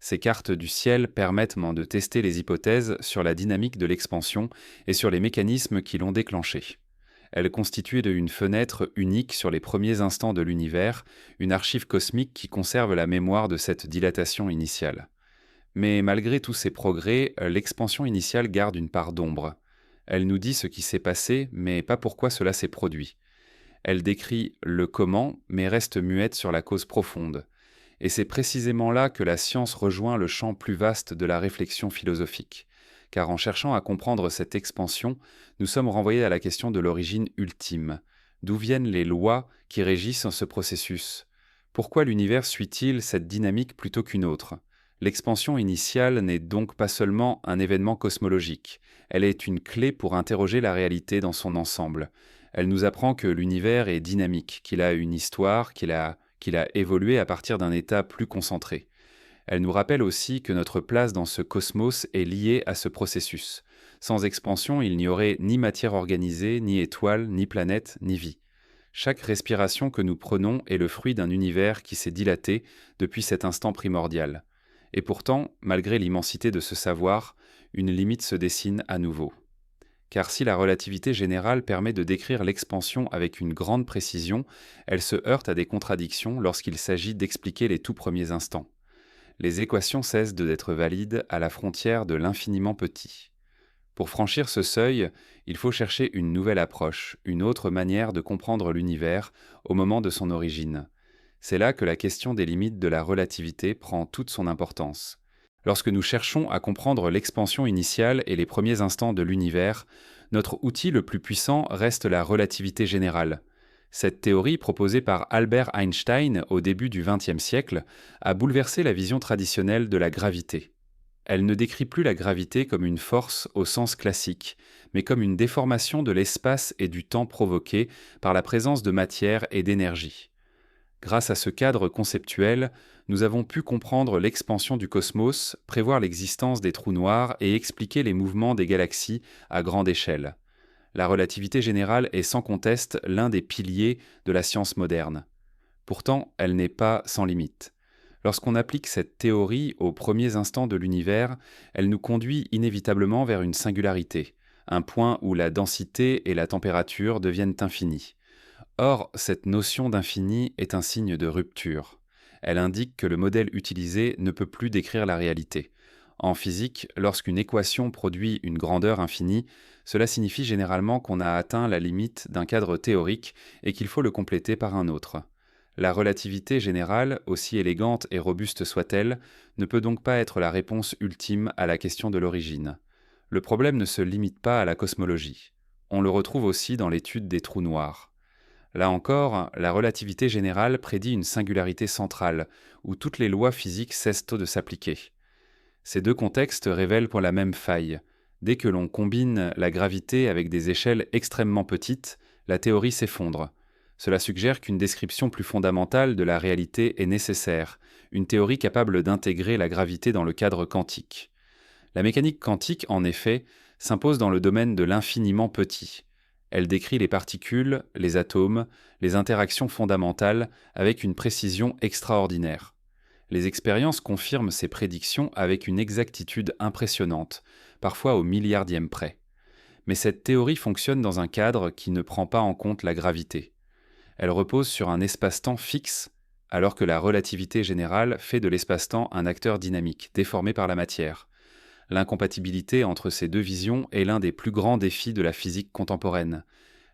Ces cartes du ciel permettent de tester les hypothèses sur la dynamique de l'expansion et sur les mécanismes qui l'ont déclenchée. Elles constituent une fenêtre unique sur les premiers instants de l'univers, une archive cosmique qui conserve la mémoire de cette dilatation initiale. Mais malgré tous ces progrès, l'expansion initiale garde une part d'ombre. Elle nous dit ce qui s'est passé, mais pas pourquoi cela s'est produit. Elle décrit le comment, mais reste muette sur la cause profonde. Et c'est précisément là que la science rejoint le champ plus vaste de la réflexion philosophique. Car en cherchant à comprendre cette expansion, nous sommes renvoyés à la question de l'origine ultime. D'où viennent les lois qui régissent ce processus ? Pourquoi l'univers suit-il cette dynamique plutôt qu'une autre ? L'expansion initiale n'est donc pas seulement un événement cosmologique, elle est une clé pour interroger la réalité dans son ensemble. Elle nous apprend que l'univers est dynamique, qu'il a une histoire, qu'il a évolué à partir d'un état plus concentré. Elle nous rappelle aussi que notre place dans ce cosmos est liée à ce processus. Sans expansion, il n'y aurait ni matière organisée, ni étoiles, ni planète, ni vie. Chaque respiration que nous prenons est le fruit d'un univers qui s'est dilaté depuis cet instant primordial. Et pourtant, malgré l'immensité de ce savoir, une limite se dessine à nouveau. Car si la relativité générale permet de décrire l'expansion avec une grande précision, elle se heurte à des contradictions lorsqu'il s'agit d'expliquer les tout premiers instants. Les équations cessent d'être valides à la frontière de l'infiniment petit. Pour franchir ce seuil, il faut chercher une nouvelle approche, une autre manière de comprendre l'univers au moment de son origine. C'est là que la question des limites de la relativité prend toute son importance. Lorsque nous cherchons à comprendre l'expansion initiale et les premiers instants de l'univers, notre outil le plus puissant reste la relativité générale. Cette théorie, proposée par Albert Einstein au début du XXe siècle, a bouleversé la vision traditionnelle de la gravité. Elle ne décrit plus la gravité comme une force au sens classique, mais comme une déformation de l'espace et du temps provoquée par la présence de matière et d'énergie. Grâce à ce cadre conceptuel, nous avons pu comprendre l'expansion du cosmos, prévoir l'existence des trous noirs et expliquer les mouvements des galaxies à grande échelle. La relativité générale est sans conteste l'un des piliers de la science moderne. Pourtant, elle n'est pas sans limite. Lorsqu'on applique cette théorie aux premiers instants de l'univers, elle nous conduit inévitablement vers une singularité, un point où la densité et la température deviennent infinies. Or, cette notion d'infini est un signe de rupture. Elle indique que le modèle utilisé ne peut plus décrire la réalité. En physique, lorsqu'une équation produit une grandeur infinie, cela signifie généralement qu'on a atteint la limite d'un cadre théorique et qu'il faut le compléter par un autre. La relativité générale, aussi élégante et robuste soit-elle, ne peut donc pas être la réponse ultime à la question de l'origine. Le problème ne se limite pas à la cosmologie. On le retrouve aussi dans l'étude des trous noirs. Là encore, la relativité générale prédit une singularité centrale, où toutes les lois physiques cessent de s'appliquer. Ces deux contextes révèlent pour la même faille. Dès que l'on combine la gravité avec des échelles extrêmement petites, la théorie s'effondre. Cela suggère qu'une description plus fondamentale de la réalité est nécessaire, une théorie capable d'intégrer la gravité dans le cadre quantique. La mécanique quantique, en effet, s'impose dans le domaine de l'infiniment petit. Elle décrit les particules, les atomes, les interactions fondamentales avec une précision extraordinaire. Les expériences confirment ces prédictions avec une exactitude impressionnante, parfois au milliardième près. Mais cette théorie fonctionne dans un cadre qui ne prend pas en compte la gravité. Elle repose sur un espace-temps fixe, alors que la relativité générale fait de l'espace-temps un acteur dynamique, déformé par la matière. L'incompatibilité entre ces deux visions est l'un des plus grands défis de la physique contemporaine.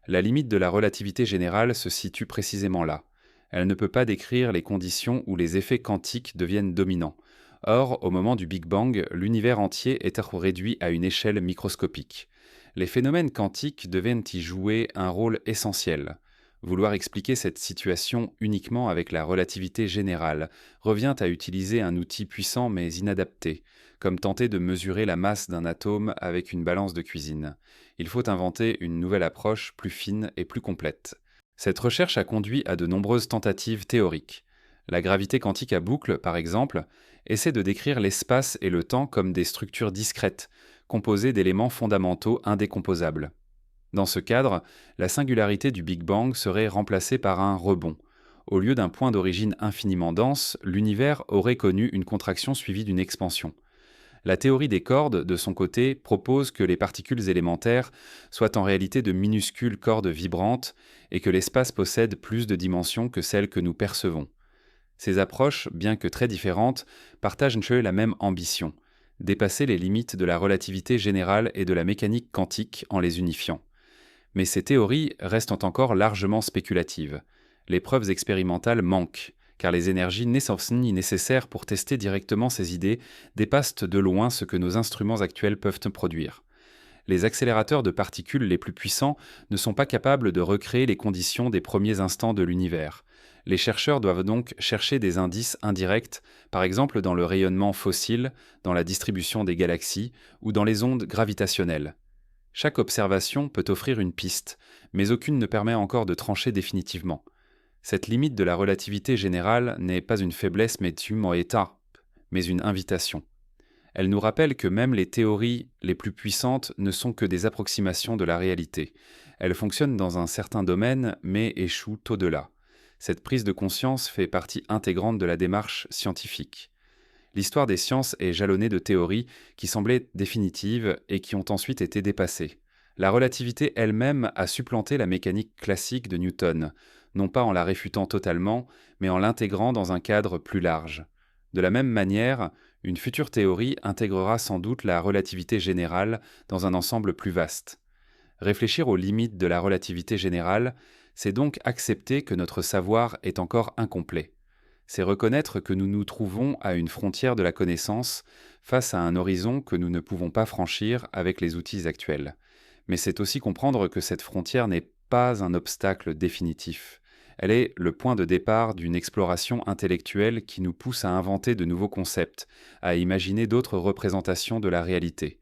La limite de la relativité générale se situe précisément là. Elle ne peut pas décrire les conditions où les effets quantiques deviennent dominants. Or, au moment du Big Bang, l'univers entier est réduit à une échelle microscopique. Les phénomènes quantiques deviennent y jouer un rôle essentiel. Vouloir expliquer cette situation uniquement avec la relativité générale revient à utiliser un outil puissant mais inadapté, comme tenter de mesurer la masse d'un atome avec une balance de cuisine. Il faut inventer une nouvelle approche plus fine et plus complète. Cette recherche a conduit à de nombreuses tentatives théoriques. La gravité quantique à boucle, par exemple, essaie de décrire l'espace et le temps comme des structures discrètes, composées d'éléments fondamentaux indécomposables. Dans ce cadre, la singularité du Big Bang serait remplacée par un rebond. Au lieu d'un point d'origine infiniment dense, l'univers aurait connu une contraction suivie d'une expansion. La théorie des cordes, de son côté, propose que les particules élémentaires soient en réalité de minuscules cordes vibrantes et que l'espace possède plus de dimensions que celles que nous percevons. Ces approches, bien que très différentes, partagent la même ambition: dépasser les limites de la relativité générale et de la mécanique quantique en les unifiant. Mais ces théories restent encore largement spéculatives. Les preuves expérimentales manquent, car les énergies nécessaires pour tester directement ces idées dépassent de loin ce que nos instruments actuels peuvent produire. Les accélérateurs de particules les plus puissants ne sont pas capables de recréer les conditions des premiers instants de l'univers. Les chercheurs doivent donc chercher des indices indirects, par exemple dans le rayonnement fossile, dans la distribution des galaxies ou dans les ondes gravitationnelles. Chaque observation peut offrir une piste, mais aucune ne permet encore de trancher définitivement. Cette limite de la relativité générale n'est pas une faiblesse mais une invitation. Elle nous rappelle que même les théories les plus puissantes ne sont que des approximations de la réalité. Elles fonctionnent dans un certain domaine, mais échouent au-delà. Cette prise de conscience fait partie intégrante de la démarche scientifique. L'histoire des sciences est jalonnée de théories qui semblaient définitives et qui ont ensuite été dépassées. La relativité elle-même a supplanté la mécanique classique de Newton, non pas en la réfutant totalement, mais en l'intégrant dans un cadre plus large. De la même manière, une future théorie intégrera sans doute la relativité générale dans un ensemble plus vaste. Réfléchir aux limites de la relativité générale, c'est donc accepter que notre savoir est encore incomplet. C'est reconnaître que nous nous trouvons à une frontière de la connaissance, face à un horizon que nous ne pouvons pas franchir avec les outils actuels. Mais c'est aussi comprendre que cette frontière n'est pas un obstacle définitif. Elle est le point de départ d'une exploration intellectuelle qui nous pousse à inventer de nouveaux concepts, à imaginer d'autres représentations de la réalité.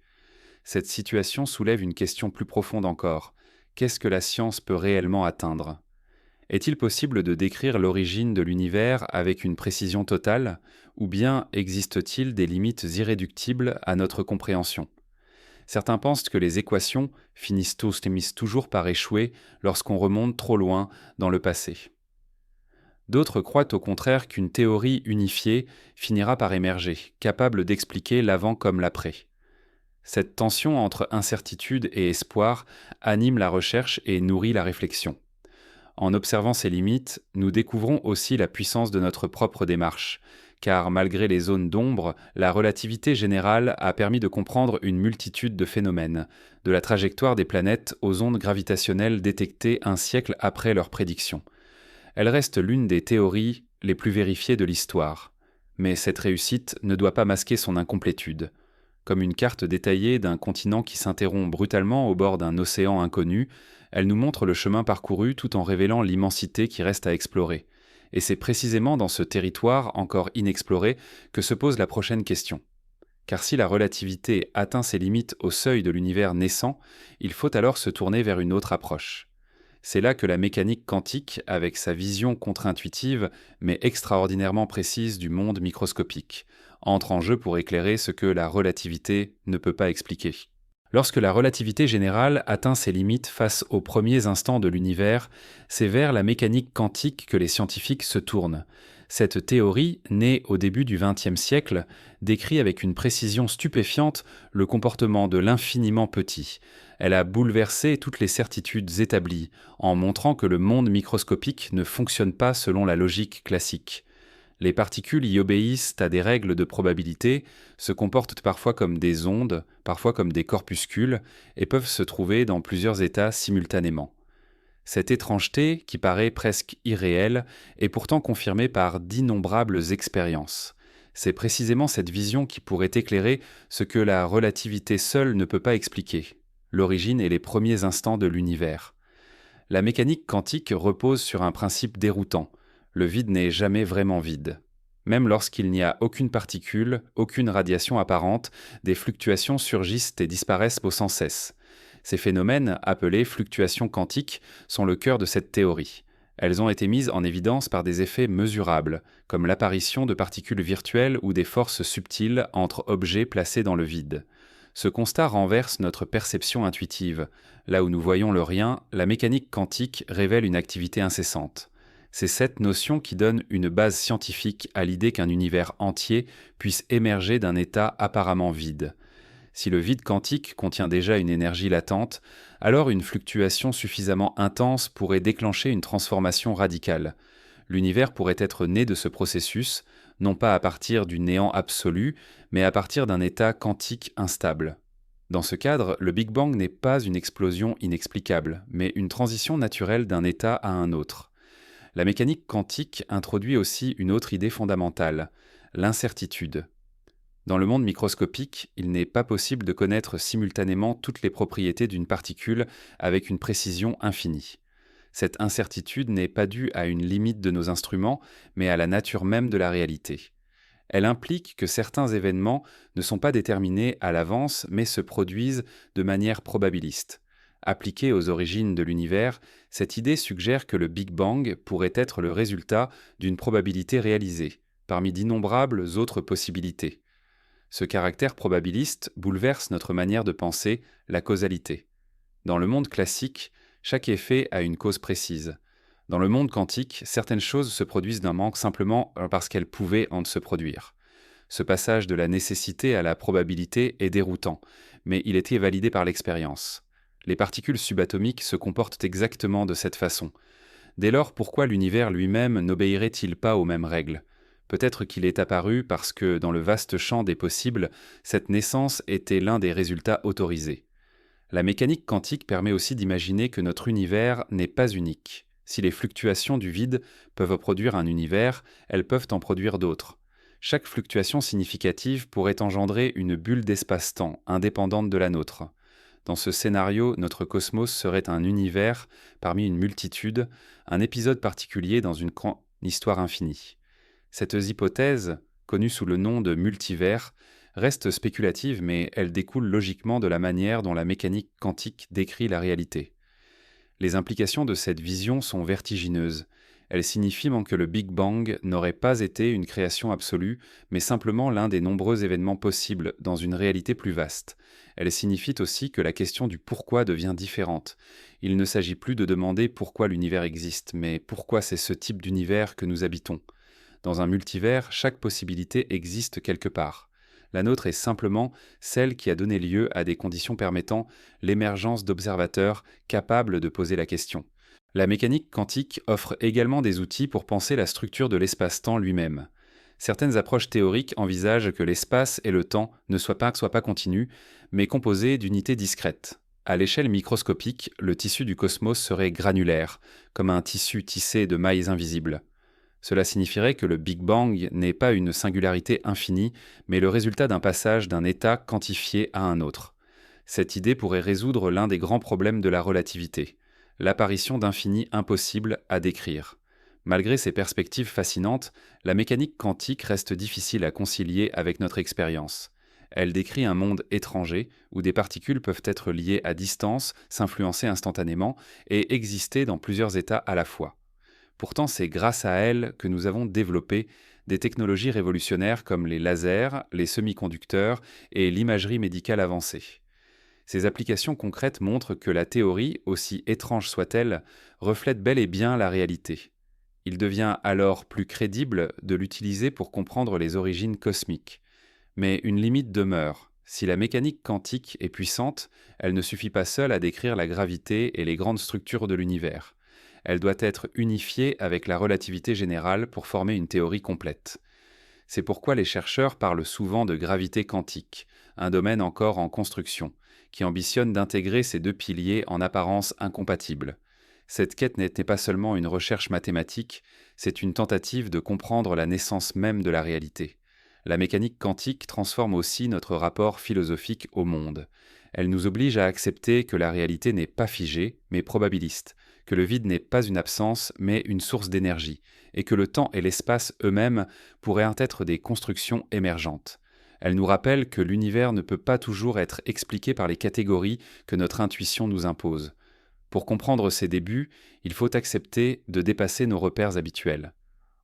Cette situation soulève une question plus profonde encore. Qu'est-ce que la science peut réellement atteindre ? Est-il possible de décrire l'origine de l'univers avec une précision totale, ou bien existe-t-il des limites irréductibles à notre compréhension ? Certains pensent que les équations finissent toujours par échouer lorsqu'on remonte trop loin dans le passé. D'autres croient au contraire qu'une théorie unifiée finira par émerger, capable d'expliquer l'avant comme l'après. Cette tension entre incertitude et espoir anime la recherche et nourrit la réflexion. En observant ces limites, nous découvrons aussi la puissance de notre propre démarche, car malgré les zones d'ombre, la relativité générale a permis de comprendre une multitude de phénomènes, de la trajectoire des planètes aux ondes gravitationnelles détectées un siècle après leur prédiction. Elle reste l'une des théories les plus vérifiées de l'histoire. Mais cette réussite ne doit pas masquer son incomplétude. Comme une carte détaillée d'un continent qui s'interrompt brutalement au bord d'un océan inconnu, elle nous montre le chemin parcouru tout en révélant l'immensité qui reste à explorer. Et c'est précisément dans ce territoire encore inexploré que se pose la prochaine question. Car si la relativité atteint ses limites au seuil de l'univers naissant, il faut alors se tourner vers une autre approche. C'est là que la mécanique quantique, avec sa vision contre-intuitive mais extraordinairement précise du monde microscopique, entre en jeu pour éclairer ce que la relativité ne peut pas expliquer. Lorsque la relativité générale atteint ses limites face aux premiers instants de l'univers, c'est vers la mécanique quantique que les scientifiques se tournent. Cette théorie, née au début du XXe siècle, décrit avec une précision stupéfiante le comportement de l'infiniment petit. Elle a bouleversé toutes les certitudes établies, en montrant que le monde microscopique ne fonctionne pas selon la logique classique. Les particules y obéissent à des règles de probabilité, se comportent parfois comme des ondes, parfois comme des corpuscules, et peuvent se trouver dans plusieurs états simultanément. Cette étrangeté, qui paraît presque irréelle, est pourtant confirmée par d'innombrables expériences. C'est précisément cette vision qui pourrait éclairer ce que la relativité seule ne peut pas expliquer, l'origine et les premiers instants de l'univers. La mécanique quantique repose sur un principe déroutant. Le vide n'est jamais vraiment vide. Même lorsqu'il n'y a aucune particule, aucune radiation apparente, des fluctuations surgissent et disparaissent sans cesse. Ces phénomènes, appelés fluctuations quantiques, sont le cœur de cette théorie. Elles ont été mises en évidence par des effets mesurables, comme l'apparition de particules virtuelles ou des forces subtiles entre objets placés dans le vide. Ce constat renverse notre perception intuitive. Là où nous voyons le rien, la mécanique quantique révèle une activité incessante. C'est cette notion qui donne une base scientifique à l'idée qu'un univers entier puisse émerger d'un état apparemment vide. Si le vide quantique contient déjà une énergie latente, alors une fluctuation suffisamment intense pourrait déclencher une transformation radicale. L'univers pourrait être né de ce processus, non pas à partir du néant absolu, mais à partir d'un état quantique instable. Dans ce cadre, le Big Bang n'est pas une explosion inexplicable, mais une transition naturelle d'un état à un autre. La mécanique quantique introduit aussi une autre idée fondamentale, l'incertitude. Dans le monde microscopique, il n'est pas possible de connaître simultanément toutes les propriétés d'une particule avec une précision infinie. Cette incertitude n'est pas due à une limite de nos instruments, mais à la nature même de la réalité. Elle implique que certains événements ne sont pas déterminés à l'avance, mais se produisent de manière probabiliste. Appliquée aux origines de l'univers, cette idée suggère que le Big Bang pourrait être le résultat d'une probabilité réalisée, parmi d'innombrables autres possibilités. Ce caractère probabiliste bouleverse notre manière de penser la causalité. Dans le monde classique, chaque effet a une cause précise. Dans le monde quantique, certaines choses se produisent d'un manque simplement parce qu'elles pouvaient en se produire. Ce passage de la nécessité à la probabilité est déroutant, mais il était validé par l'expérience. Les particules subatomiques se comportent exactement de cette façon. Dès lors, pourquoi l'univers lui-même n'obéirait-il pas aux mêmes règles? Peut-être qu'il est apparu parce que, dans le vaste champ des possibles, cette naissance était l'un des résultats autorisés. La mécanique quantique permet aussi d'imaginer que notre univers n'est pas unique. Si les fluctuations du vide peuvent produire un univers, elles peuvent en produire d'autres. Chaque fluctuation significative pourrait engendrer une bulle d'espace-temps indépendante de la nôtre. Dans ce scénario, notre cosmos serait un univers parmi une multitude, un épisode particulier dans une grande histoire infinie. Cette hypothèse, connue sous le nom de multivers, reste spéculative, mais elle découle logiquement de la manière dont la mécanique quantique décrit la réalité. Les implications de cette vision sont vertigineuses. Elles signifient que le Big Bang n'aurait pas été une création absolue, mais simplement l'un des nombreux événements possibles dans une réalité plus vaste. Elles signifient aussi que la question du pourquoi devient différente. Il ne s'agit plus de demander pourquoi l'univers existe, mais pourquoi c'est ce type d'univers que nous habitons. Dans un multivers, chaque possibilité existe quelque part. La nôtre est simplement celle qui a donné lieu à des conditions permettant l'émergence d'observateurs capables de poser la question. La mécanique quantique offre également des outils pour penser la structure de l'espace-temps lui-même. Certaines approches théoriques envisagent que l'espace et le temps ne soient pas continus, mais composés d'unités discrètes. À l'échelle microscopique, le tissu du cosmos serait granulaire, comme un tissu tissé de mailles invisibles. Cela signifierait que le Big Bang n'est pas une singularité infinie, mais le résultat d'un passage d'un état quantifié à un autre. Cette idée pourrait résoudre l'un des grands problèmes de la relativité, l'apparition d'infinis impossibles à décrire. Malgré ces perspectives fascinantes, la mécanique quantique reste difficile à concilier avec notre expérience. Elle décrit un monde étranger où des particules peuvent être liées à distance, s'influencer instantanément et exister dans plusieurs états à la fois. Pourtant, c'est grâce à elle que nous avons développé des technologies révolutionnaires comme les lasers, les semi-conducteurs et l'imagerie médicale avancée. Ces applications concrètes montrent que la théorie, aussi étrange soit-elle, reflète bel et bien la réalité. Il devient alors plus crédible de l'utiliser pour comprendre les origines cosmiques. Mais une limite demeure. Si la mécanique quantique est puissante, elle ne suffit pas seule à décrire la gravité et les grandes structures de l'univers. Elle doit être unifiée avec la relativité générale pour former une théorie complète. C'est pourquoi les chercheurs parlent souvent de gravité quantique, un domaine encore en construction, qui ambitionne d'intégrer ces deux piliers en apparence incompatibles. Cette quête n'était pas seulement une recherche mathématique, c'est une tentative de comprendre la naissance même de la réalité. La mécanique quantique transforme aussi notre rapport philosophique au monde. Elle nous oblige à accepter que la réalité n'est pas figée, mais probabiliste, que le vide n'est pas une absence, mais une source d'énergie, et que le temps et l'espace eux-mêmes pourraient être des constructions émergentes. Elle nous rappelle que l'univers ne peut pas toujours être expliqué par les catégories que notre intuition nous impose. Pour comprendre ses débuts, il faut accepter de dépasser nos repères habituels.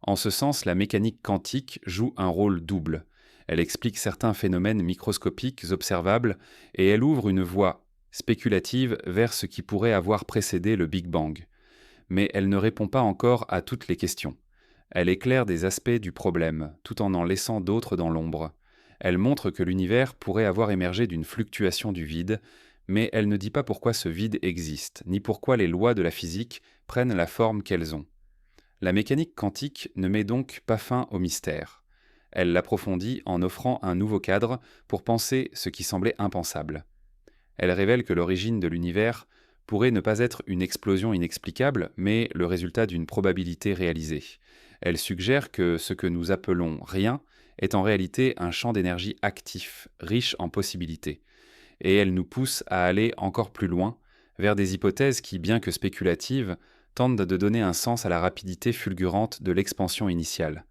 En ce sens, la mécanique quantique joue un rôle double. Elle explique certains phénomènes microscopiques observables et elle ouvre une voie spéculative vers ce qui pourrait avoir précédé le Big Bang. Mais elle ne répond pas encore à toutes les questions. Elle éclaire des aspects du problème, tout en laissant d'autres dans l'ombre. Elle montre que l'univers pourrait avoir émergé d'une fluctuation du vide, mais elle ne dit pas pourquoi ce vide existe, ni pourquoi les lois de la physique prennent la forme qu'elles ont. La mécanique quantique ne met donc pas fin au mystère. Elle l'approfondit en offrant un nouveau cadre pour penser ce qui semblait impensable. Elle révèle que l'origine de l'univers pourrait ne pas être une explosion inexplicable, mais le résultat d'une probabilité réalisée. Elle suggère que ce que nous appelons rien est en réalité un champ d'énergie actif, riche en possibilités. Et elle nous pousse à aller encore plus loin, vers des hypothèses qui, bien que spéculatives, tentent de donner un sens à la rapidité fulgurante de l'expansion initiale.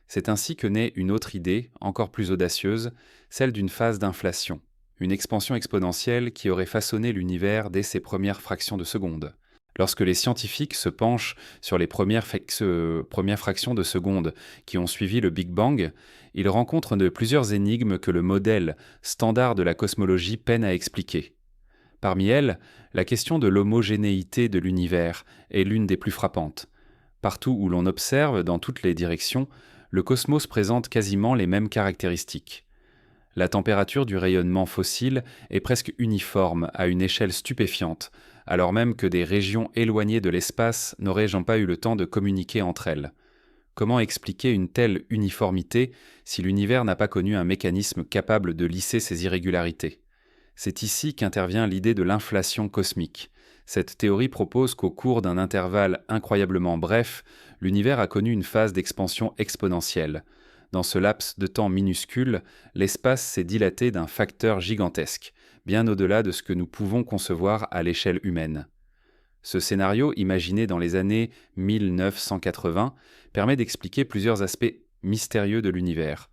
C'est ainsi que naît une autre idée, encore plus audacieuse, celle d'une phase d'inflation, une expansion exponentielle qui aurait façonné l'univers dès ses premières fractions de seconde. Lorsque les scientifiques se penchent sur les premières fractions de seconde qui ont suivi le Big Bang, ils rencontrent plusieurs énigmes que le modèle standard de la cosmologie peine à expliquer. Parmi elles, la question de l'homogénéité de l'univers est l'une des plus frappantes. Partout où l'on observe, dans toutes les directions, le cosmos présente quasiment les mêmes caractéristiques. La température du rayonnement fossile est presque uniforme à une échelle stupéfiante, alors même que des régions éloignées de l'espace n'auraient pas eu le temps de communiquer entre elles. Comment expliquer une telle uniformité si l'univers n'a pas connu un mécanisme capable de lisser ces irrégularités ? C'est ici qu'intervient l'idée de l'inflation cosmique. Cette théorie propose qu'au cours d'un intervalle incroyablement bref, l'univers a connu une phase d'expansion exponentielle. Dans ce laps de temps minuscule, l'espace s'est dilaté d'un facteur gigantesque, bien au-delà de ce que nous pouvons concevoir à l'échelle humaine. Ce scénario, imaginé dans les années 1980, permet d'expliquer plusieurs aspects mystérieux de l'univers.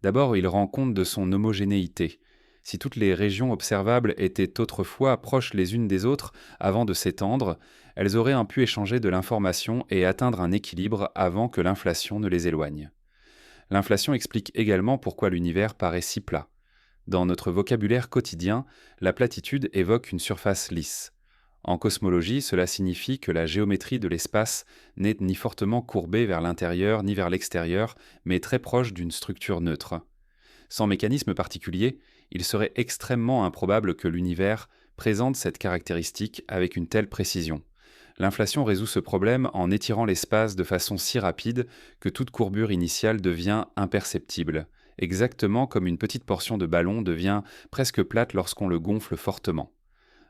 D'abord, il rend compte de son homogénéité. Si toutes les régions observables étaient autrefois proches les unes des autres avant de s'étendre, elles auraient pu échanger de l'information et atteindre un équilibre avant que l'inflation ne les éloigne. L'inflation explique également pourquoi l'univers paraît si plat. Dans notre vocabulaire quotidien, la platitude évoque une surface lisse. En cosmologie, cela signifie que la géométrie de l'espace n'est ni fortement courbée vers l'intérieur ni vers l'extérieur, mais très proche d'une structure neutre. Sans mécanisme particulier, il serait extrêmement improbable que l'univers présente cette caractéristique avec une telle précision. L'inflation résout ce problème en étirant l'espace de façon si rapide que toute courbure initiale devient imperceptible, exactement comme une petite portion de ballon devient presque plate lorsqu'on le gonfle fortement.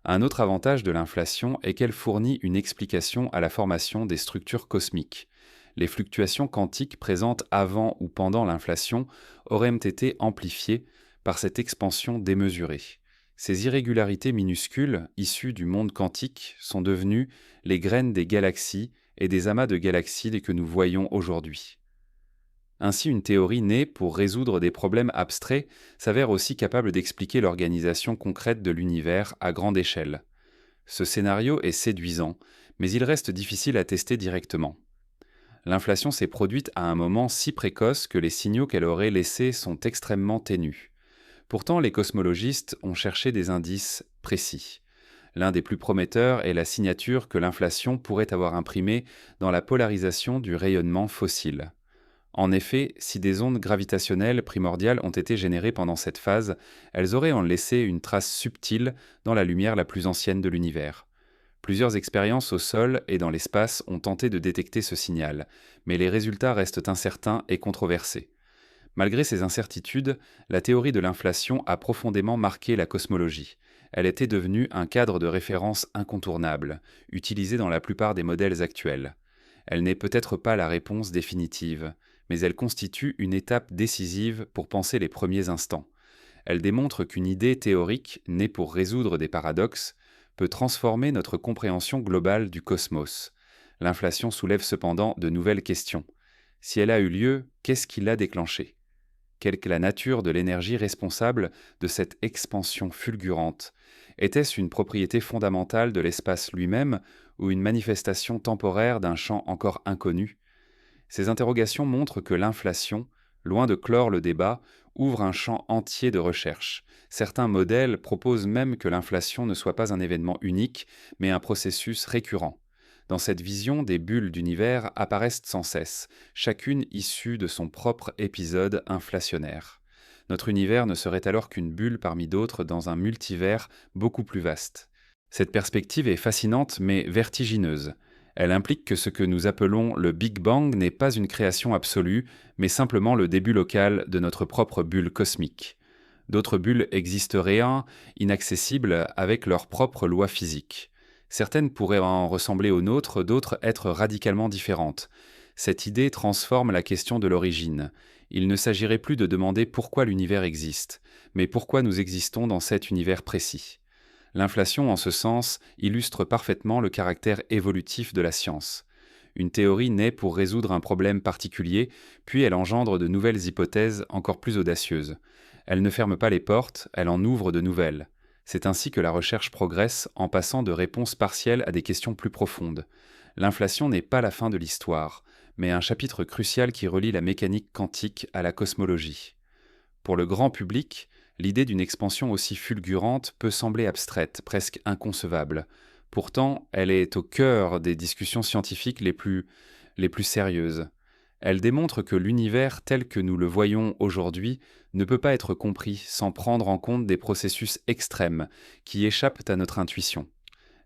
Un autre avantage de l'inflation est qu'elle fournit une explication à la formation des structures cosmiques. Les fluctuations quantiques présentes avant ou pendant l'inflation auraient été amplifiées par cette expansion démesurée. Ces irrégularités minuscules, issues du monde quantique, sont devenues les graines des galaxies et des amas de galaxies que nous voyons aujourd'hui. Ainsi, une théorie née pour résoudre des problèmes abstraits s'avère aussi capable d'expliquer l'organisation concrète de l'univers à grande échelle. Ce scénario est séduisant, mais il reste difficile à tester directement. L'inflation s'est produite à un moment si précoce que les signaux qu'elle aurait laissés sont extrêmement ténus. Pourtant, les cosmologistes ont cherché des indices précis. L'un des plus prometteurs est la signature que l'inflation pourrait avoir imprimée dans la polarisation du rayonnement fossile. En effet, si des ondes gravitationnelles primordiales ont été générées pendant cette phase, elles auraient en laissé une trace subtile dans la lumière la plus ancienne de l'univers. Plusieurs expériences au sol et dans l'espace ont tenté de détecter ce signal, mais les résultats restent incertains et controversés. Malgré ces incertitudes, la théorie de l'inflation a profondément marqué la cosmologie. Elle était devenue un cadre de référence incontournable, utilisé dans la plupart des modèles actuels. Elle n'est peut-être pas la réponse définitive, mais elle constitue une étape décisive pour penser les premiers instants. Elle démontre qu'une idée théorique, née pour résoudre des paradoxes, peut transformer notre compréhension globale du cosmos. L'inflation soulève cependant de nouvelles questions. Si elle a eu lieu, qu'est-ce qui l'a déclenchée ? Quelle que la nature de l'énergie responsable de cette expansion fulgurante ? Était-ce une propriété fondamentale de l'espace lui-même ou une manifestation temporaire d'un champ encore inconnu ? Ces interrogations montrent que l'inflation, loin de clore le débat, ouvre un champ entier de recherche. Certains modèles proposent même que l'inflation ne soit pas un événement unique, mais un processus récurrent. Dans cette vision, des bulles d'univers apparaissent sans cesse, chacune issue de son propre épisode inflationnaire. Notre univers ne serait alors qu'une bulle parmi d'autres dans un multivers beaucoup plus vaste. Cette perspective est fascinante mais vertigineuse. Elle implique que ce que nous appelons le Big Bang n'est pas une création absolue, mais simplement le début local de notre propre bulle cosmique. D'autres bulles existeraient, inaccessibles, avec leurs propres lois physiques. Certaines pourraient en ressembler aux nôtres, d'autres être radicalement différentes. Cette idée transforme la question de l'origine. Il ne s'agirait plus de demander pourquoi l'univers existe, mais pourquoi nous existons dans cet univers précis. L'inflation, en ce sens, illustre parfaitement le caractère évolutif de la science. Une théorie naît pour résoudre un problème particulier, puis elle engendre de nouvelles hypothèses encore plus audacieuses. Elle ne ferme pas les portes, elle en ouvre de nouvelles. C'est ainsi que la recherche progresse en passant de réponses partielles à des questions plus profondes. L'inflation n'est pas la fin de l'histoire, mais un chapitre crucial qui relie la mécanique quantique à la cosmologie. Pour le grand public, l'idée d'une expansion aussi fulgurante peut sembler abstraite, presque inconcevable. Pourtant, elle est au cœur des discussions scientifiques les plus sérieuses. Elle démontre que l'univers tel que nous le voyons aujourd'hui ne peut pas être compris sans prendre en compte des processus extrêmes qui échappent à notre intuition.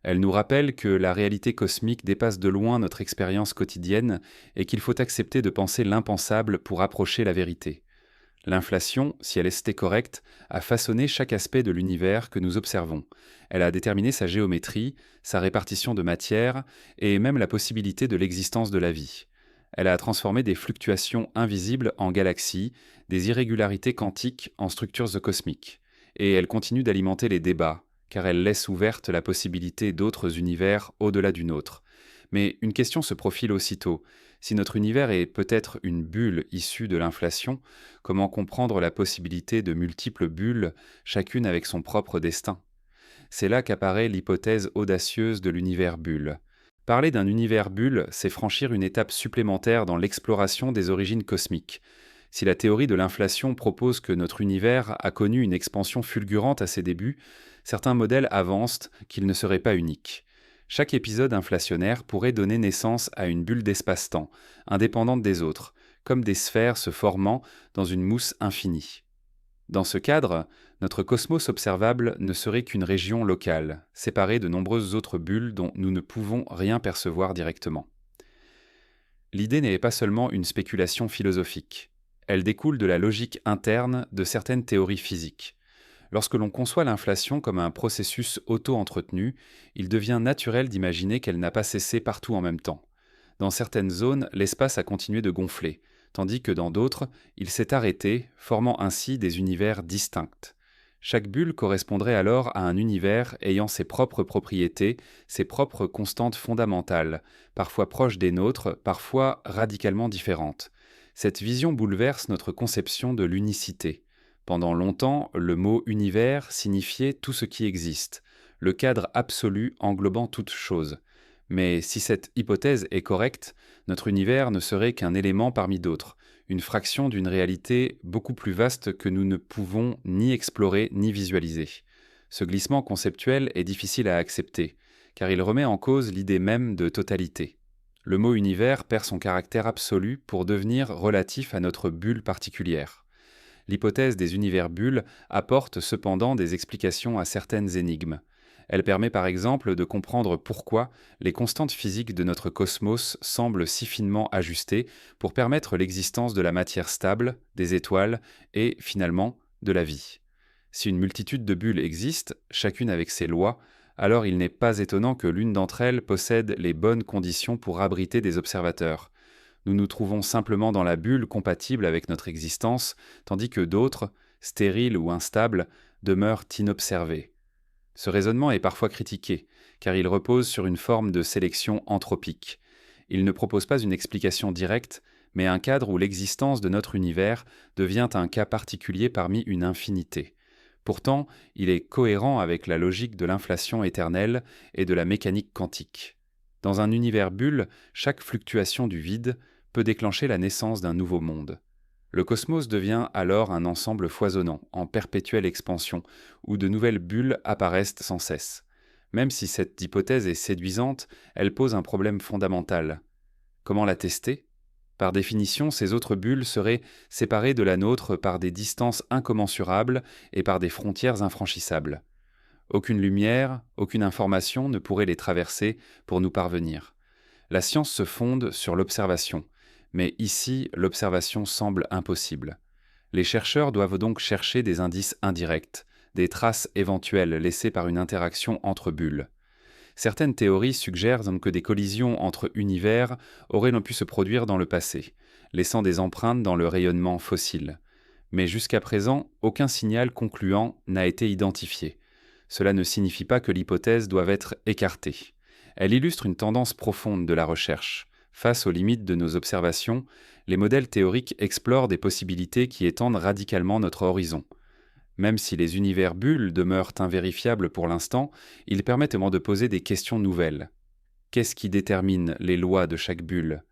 Elle nous rappelle que la réalité cosmique dépasse de loin notre expérience quotidienne et qu'il faut accepter de penser l'impensable pour approcher la vérité. L'inflation, si elle était correcte, a façonné chaque aspect de l'univers que nous observons. Elle a déterminé sa géométrie, sa répartition de matière et même la possibilité de l'existence de la vie. Elle a transformé des fluctuations invisibles en galaxies, des irrégularités quantiques en structures cosmiques. Et elle continue d'alimenter les débats, car elle laisse ouverte la possibilité d'autres univers au-delà du nôtre. Mais une question se profile aussitôt. Si notre univers est peut-être une bulle issue de l'inflation, comment comprendre la possibilité de multiples bulles, chacune avec son propre destin? C'est là qu'apparaît l'hypothèse audacieuse de l'univers bulle. Parler d'un univers bulle, c'est franchir une étape supplémentaire dans l'exploration des origines cosmiques. Si la théorie de l'inflation propose que notre univers a connu une expansion fulgurante à ses débuts, certains modèles avancent qu'il ne serait pas unique. Chaque épisode inflationnaire pourrait donner naissance à une bulle d'espace-temps, indépendante des autres, comme des sphères se formant dans une mousse infinie. Dans ce cadre, notre cosmos observable ne serait qu'une région locale, séparée de nombreuses autres bulles dont nous ne pouvons rien percevoir directement. L'idée n'est pas seulement une spéculation philosophique. Elle découle de la logique interne de certaines théories physiques. Lorsque l'on conçoit l'inflation comme un processus auto-entretenu, il devient naturel d'imaginer qu'elle n'a pas cessé partout en même temps. Dans certaines zones, l'espace a continué de gonfler, tandis que dans d'autres, il s'est arrêté, formant ainsi des univers distincts. Chaque bulle correspondrait alors à un univers ayant ses propres propriétés, ses propres constantes fondamentales, parfois proches des nôtres, parfois radicalement différentes. Cette vision bouleverse notre conception de l'unicité. Pendant longtemps, le mot univers signifiait tout ce qui existe, le cadre absolu englobant toute chose. Mais si cette hypothèse est correcte, notre univers ne serait qu'un élément parmi d'autres, une fraction d'une réalité beaucoup plus vaste que nous ne pouvons ni explorer ni visualiser. Ce glissement conceptuel est difficile à accepter, car il remet en cause l'idée même de totalité. Le mot univers perd son caractère absolu pour devenir relatif à notre bulle particulière. L'hypothèse des univers-bulles apporte cependant des explications à certaines énigmes. Elle permet par exemple de comprendre pourquoi les constantes physiques de notre cosmos semblent si finement ajustées pour permettre l'existence de la matière stable, des étoiles et, finalement, de la vie. Si une multitude de bulles existe, chacune avec ses lois, alors il n'est pas étonnant que l'une d'entre elles possède les bonnes conditions pour abriter des observateurs. Nous nous trouvons simplement dans la bulle compatible avec notre existence, tandis que d'autres, stériles ou instables, demeurent inobservées. Ce raisonnement est parfois critiqué, car il repose sur une forme de sélection anthropique. Il ne propose pas une explication directe, mais un cadre où l'existence de notre univers devient un cas particulier parmi une infinité. Pourtant, il est cohérent avec la logique de l'inflation éternelle et de la mécanique quantique. Dans un univers bulle, chaque fluctuation du vide peut déclencher la naissance d'un nouveau monde. Le cosmos devient alors un ensemble foisonnant, en perpétuelle expansion, où de nouvelles bulles apparaissent sans cesse. Même si cette hypothèse est séduisante, elle pose un problème fondamental. Comment la tester? Par définition, ces autres bulles seraient séparées de la nôtre par des distances incommensurables et par des frontières infranchissables. Aucune lumière, aucune information ne pourrait les traverser pour nous parvenir. La science se fonde sur l'observation, mais ici, l'observation semble impossible. Les chercheurs doivent donc chercher des indices indirects, des traces éventuelles laissées par une interaction entre bulles. Certaines théories suggèrent que des collisions entre univers auraient pu se produire dans le passé, laissant des empreintes dans le rayonnement fossile. Mais jusqu'à présent, aucun signal concluant n'a été identifié. Cela ne signifie pas que l'hypothèse doive être écartée. Elle illustre une tendance profonde de la recherche. Face aux limites de nos observations, les modèles théoriques explorent des possibilités qui étendent radicalement notre horizon. Même si les univers bulles demeurent invérifiables pour l'instant, ils permettent au moins de poser des questions nouvelles. Qu'est-ce qui détermine les lois de chaque bulle?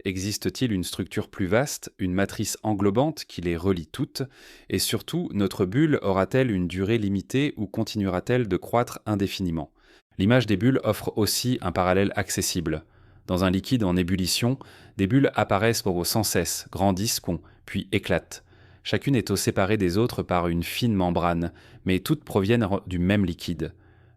Existe-t-il une structure plus vaste, une matrice englobante qui les relie toutes? Et surtout, notre bulle aura-t-elle une durée limitée ou continuera-t-elle de croître indéfiniment? L'image des bulles offre aussi un parallèle accessible. Dans un liquide en ébullition, des bulles apparaissent sans cesse, grandissent, puis éclatent. Chacune est séparée des autres par une fine membrane, mais toutes proviennent du même liquide.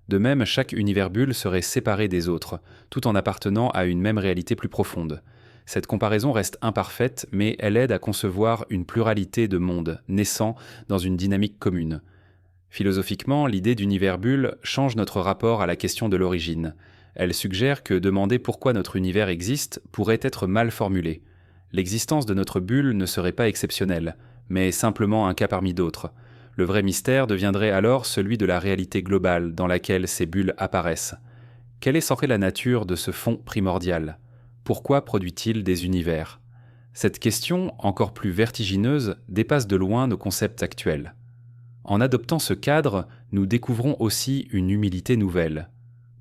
De même, chaque univers bulle serait séparé des autres, tout en appartenant à une même réalité plus profonde. Cette comparaison reste imparfaite, mais elle aide à concevoir une pluralité de mondes, naissant dans une dynamique commune. Philosophiquement, l'idée d'univers bulle change notre rapport à la question de l'origine. Elle suggère que demander pourquoi notre univers existe pourrait être mal formulé. L'existence de notre bulle ne serait pas exceptionnelle, mais simplement un cas parmi d'autres. Le vrai mystère deviendrait alors celui de la réalité globale dans laquelle ces bulles apparaissent. Quelle est serait la nature de ce fond primordial? Pourquoi produit-il des univers? Cette question, encore plus vertigineuse, dépasse de loin nos concepts actuels. En adoptant ce cadre, nous découvrons aussi une humilité nouvelle.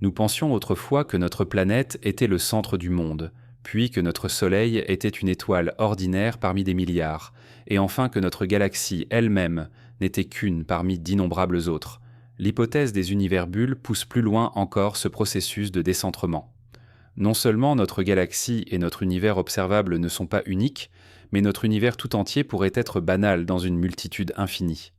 Nous pensions autrefois que notre planète était le centre du monde, puis que notre Soleil était une étoile ordinaire parmi des milliards, et enfin que notre galaxie elle-même n'était qu'une parmi d'innombrables autres. L'hypothèse des univers bulles pousse plus loin encore ce processus de décentrement. Non seulement notre galaxie et notre univers observable ne sont pas uniques, mais notre univers tout entier pourrait être banal dans une multitude infinie.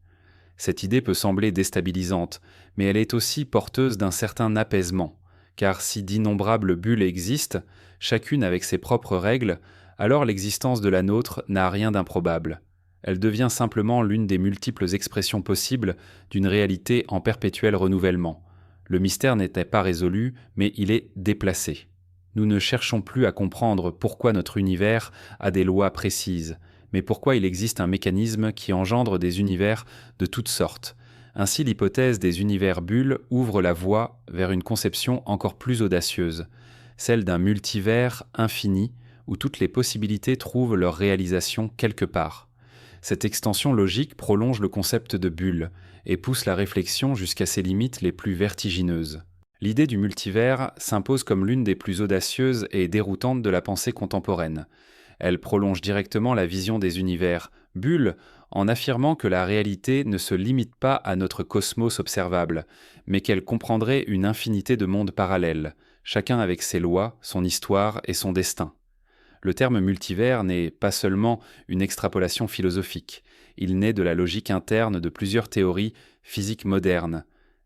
Cette idée peut sembler déstabilisante, mais elle est aussi porteuse d'un certain apaisement, car si d'innombrables bulles existent, chacune avec ses propres règles, alors l'existence de la nôtre n'a rien d'improbable. Elle devient simplement l'une des multiples expressions possibles d'une réalité en perpétuel renouvellement. Le mystère n'était pas résolu, mais il est déplacé. Nous ne cherchons plus à comprendre pourquoi notre univers a des lois précises, mais pourquoi il existe un mécanisme qui engendre des univers de toutes sortes. Ainsi, l'hypothèse des univers bulles ouvre la voie vers une conception encore plus audacieuse, celle d'un multivers infini où toutes les possibilités trouvent leur réalisation quelque part. Cette extension logique prolonge le concept de bulle et pousse la réflexion jusqu'à ses limites les plus vertigineuses. L'idée du multivers s'impose comme l'une des plus audacieuses et déroutantes de la pensée contemporaine. Elle prolonge directement la vision des univers bulles en affirmant que la réalité ne se limite pas à notre cosmos observable, mais qu'elle comprendrait une infinité de mondes parallèles, chacun avec ses lois, son histoire et son destin. Le terme multivers n'est pas seulement une extrapolation philosophique, il naît de la logique interne de plusieurs théories physiques modernes.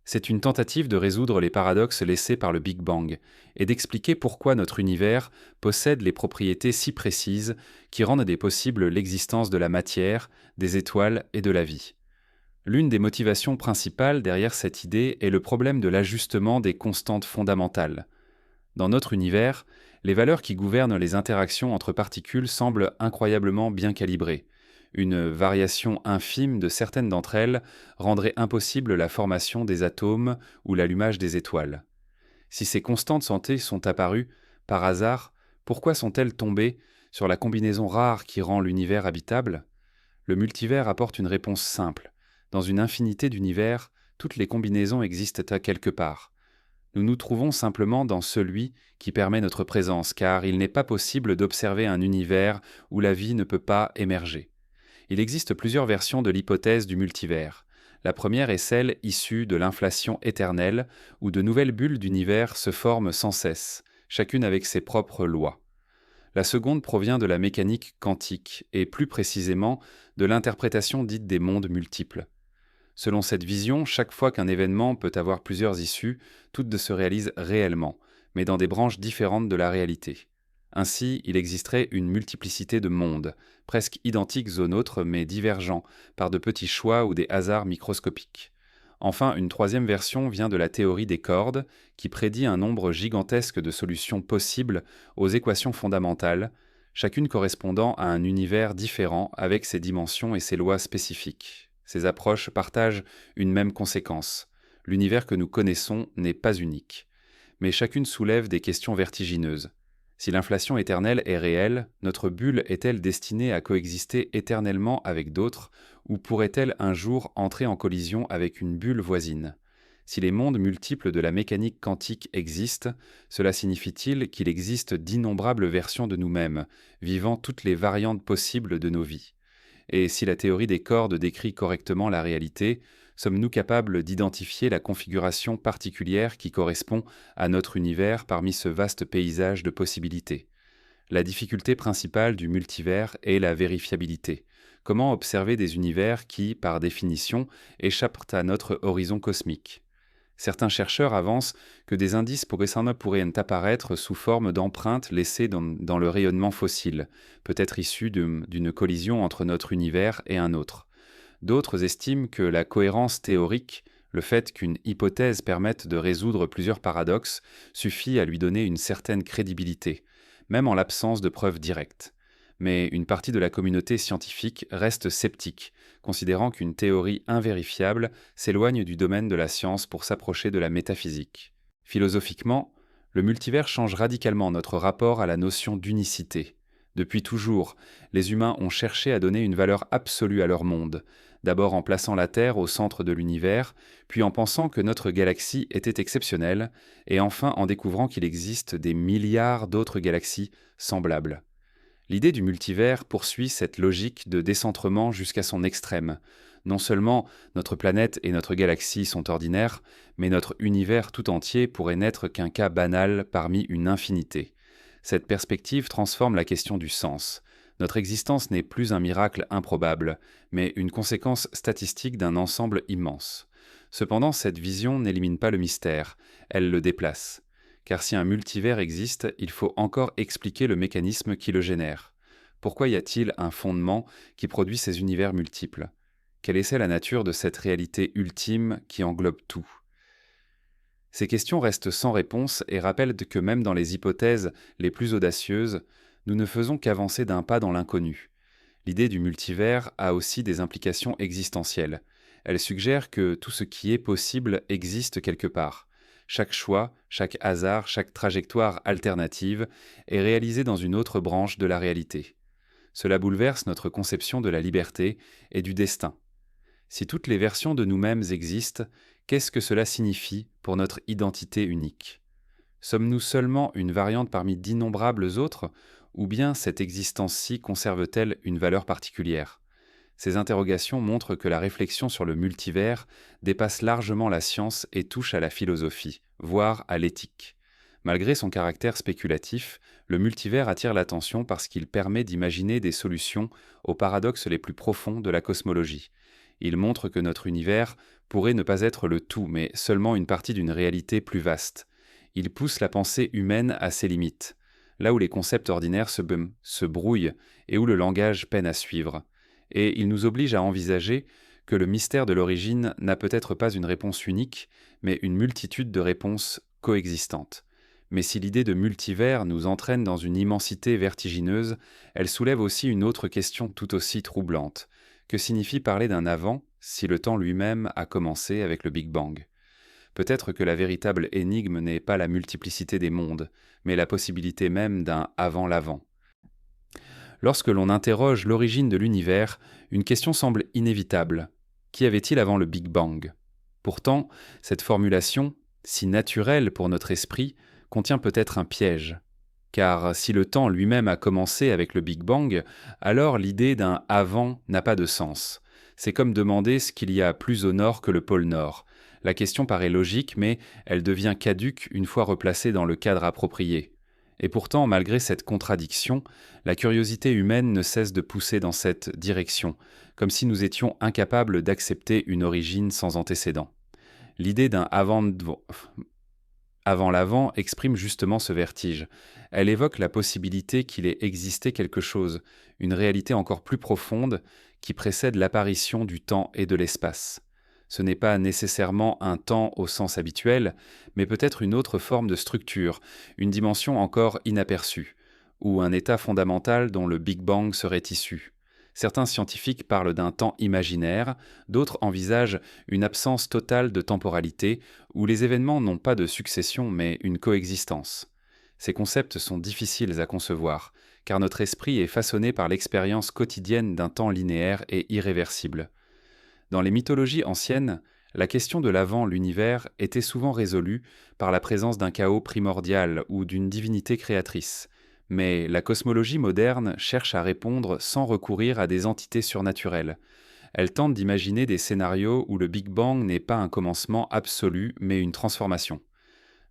C'est une tentative de résoudre les paradoxes laissés par le Big Bang et d'expliquer pourquoi notre univers possède les propriétés si précises qui rendent possible l'existence de la matière, des étoiles et de la vie. L'une des motivations principales derrière cette idée est le problème de l'ajustement des constantes fondamentales. Dans notre univers, les valeurs qui gouvernent les interactions entre particules semblent incroyablement bien calibrées. Une variation infime de certaines d'entre elles rendrait impossible la formation des atomes ou l'allumage des étoiles. Si ces constantes santé sont apparues par hasard, pourquoi sont-elles tombées sur la combinaison rare qui rend l'univers habitable? Le multivers apporte une réponse simple. Dans une infinité d'univers, toutes les combinaisons existent à quelque part. Nous nous trouvons simplement dans celui qui permet notre présence, car il n'est pas possible d'observer un univers où la vie ne peut pas émerger. Il existe plusieurs versions de l'hypothèse du multivers. La première est celle issue de l'inflation éternelle, où de nouvelles bulles d'univers se forment sans cesse, chacune avec ses propres lois. La seconde provient de la mécanique quantique, et plus précisément de l'interprétation dite des mondes multiples. Selon cette vision, chaque fois qu'un événement peut avoir plusieurs issues, toutes se réalisent réellement, mais dans des branches différentes de la réalité. Ainsi, il existerait une multiplicité de mondes, presque identiques aux nôtres mais divergents par de petits choix ou des hasards microscopiques. Enfin, une troisième version vient de la théorie des cordes, qui prédit un nombre gigantesque de solutions possibles aux équations fondamentales, chacune correspondant à un univers différent avec ses dimensions et ses lois spécifiques. Ces approches partagent une même conséquence. L'univers que nous connaissons n'est pas unique. Mais chacune soulève des questions vertigineuses. Si l'inflation éternelle est réelle, notre bulle est-elle destinée à coexister éternellement avec d'autres, ou pourrait-elle un jour entrer en collision avec une bulle voisine? Si les mondes multiples de la mécanique quantique existent, cela signifie-t-il qu'il existe d'innombrables versions de nous-mêmes, vivant toutes les variantes possibles de nos vies? Et si la théorie des cordes décrit correctement la réalité, sommes-nous capables d'identifier la configuration particulière qui correspond à notre univers parmi ce vaste paysage de possibilités? La difficulté principale du multivers est la vérifiabilité. Comment observer des univers qui, par définition, échappent à notre horizon cosmique? Certains chercheurs avancent que des indices pourraient apparaître sous forme d'empreintes laissées dans le rayonnement fossile, peut-être issues d'une collision entre notre univers et un autre. D'autres estiment que la cohérence théorique, le fait qu'une hypothèse permette de résoudre plusieurs paradoxes, suffit à lui donner une certaine crédibilité, même en l'absence de preuves directes. Mais une partie de la communauté scientifique reste sceptique, considérant qu'une théorie invérifiable s'éloigne du domaine de la science pour s'approcher de la métaphysique. Philosophiquement, le multivers change radicalement notre rapport à la notion d'unicité. Depuis toujours, les humains ont cherché à donner une valeur absolue à leur monde, d'abord en plaçant la Terre au centre de l'univers, puis en pensant que notre galaxie était exceptionnelle, et enfin en découvrant qu'il existe des milliards d'autres galaxies semblables. L'idée du multivers poursuit cette logique de décentrement jusqu'à son extrême. Non seulement notre planète et notre galaxie sont ordinaires, mais notre univers tout entier pourrait n'être qu'un cas banal parmi une infinité. Cette perspective transforme la question du sens. Notre existence n'est plus un miracle improbable, mais une conséquence statistique d'un ensemble immense. Cependant, cette vision n'élimine pas le mystère, elle le déplace. Car si un multivers existe, il faut encore expliquer le mécanisme qui le génère. Pourquoi y a-t-il un fondement qui produit ces univers multiples? Quelle est la nature de cette réalité ultime qui englobe tout? Ces questions restent sans réponse et rappellent que même dans les hypothèses les plus audacieuses, nous ne faisons qu'avancer d'un pas dans l'inconnu. L'idée du multivers a aussi des implications existentielles. Elle suggère que tout ce qui est possible existe quelque part. Chaque choix, chaque hasard, chaque trajectoire alternative est réalisé dans une autre branche de la réalité. Cela bouleverse notre conception de la liberté et du destin. Si toutes les versions de nous-mêmes existent, qu'est-ce que cela signifie pour notre identité unique? Sommes-nous seulement une variante parmi d'innombrables autres, ou bien cette existence-ci conserve-t-elle une valeur particulière? Ces interrogations montrent que la réflexion sur le multivers dépasse largement la science et touche à la philosophie, voire à l'éthique. Malgré son caractère spéculatif, le multivers attire l'attention parce qu'il permet d'imaginer des solutions aux paradoxes les plus profonds de la cosmologie. Il montre que notre univers pourrait ne pas être le tout, mais seulement une partie d'une réalité plus vaste. Il pousse la pensée humaine à ses limites, là où les concepts ordinaires se brouillent et où le langage peine à suivre. Et il nous oblige à envisager que le mystère de l'origine n'a peut-être pas une réponse unique, mais une multitude de réponses coexistantes. Mais si l'idée de multivers nous entraîne dans une immensité vertigineuse, elle soulève aussi une autre question tout aussi troublante. Que signifie parler d'un avant si le temps lui-même a commencé avec le Big Bang? Peut-être que la véritable énigme n'est pas la multiplicité des mondes, mais la possibilité même d'un avant l'avant. Lorsque l'on interroge l'origine de l'univers, une question semble inévitable. Qu'y avait-il avant le Big Bang? Pourtant, cette formulation, si naturelle pour notre esprit, contient peut-être un piège. Car si le temps lui-même a commencé avec le Big Bang, alors l'idée d'un avant n'a pas de sens. C'est comme demander ce qu'il y a plus au nord que le pôle Nord. La question paraît logique, mais elle devient caduque une fois replacée dans le cadre approprié. Et pourtant, malgré cette contradiction, la curiosité humaine ne cesse de pousser dans cette direction, comme si nous étions incapables d'accepter une origine sans antécédent. L'idée d'un avant l'avant exprime justement ce vertige. Elle évoque la possibilité qu'il ait existé quelque chose, une réalité encore plus profonde qui précède l'apparition du temps et de l'espace. Ce n'est pas nécessairement un temps au sens habituel, mais peut-être une autre forme de structure, une dimension encore inaperçue, ou un état fondamental dont le Big Bang serait issu. Certains scientifiques parlent d'un temps imaginaire, d'autres envisagent une absence totale de temporalité, où les événements n'ont pas de succession mais une coexistence. Ces concepts sont difficiles à concevoir, car notre esprit est façonné par l'expérience quotidienne d'un temps linéaire et irréversible. Dans les mythologies anciennes, la question de l'avant l'univers était souvent résolue par la présence d'un chaos primordial ou d'une divinité créatrice. Mais la cosmologie moderne cherche à répondre sans recourir à des entités surnaturelles. Elle tente d'imaginer des scénarios où le Big Bang n'est pas un commencement absolu, mais une transformation.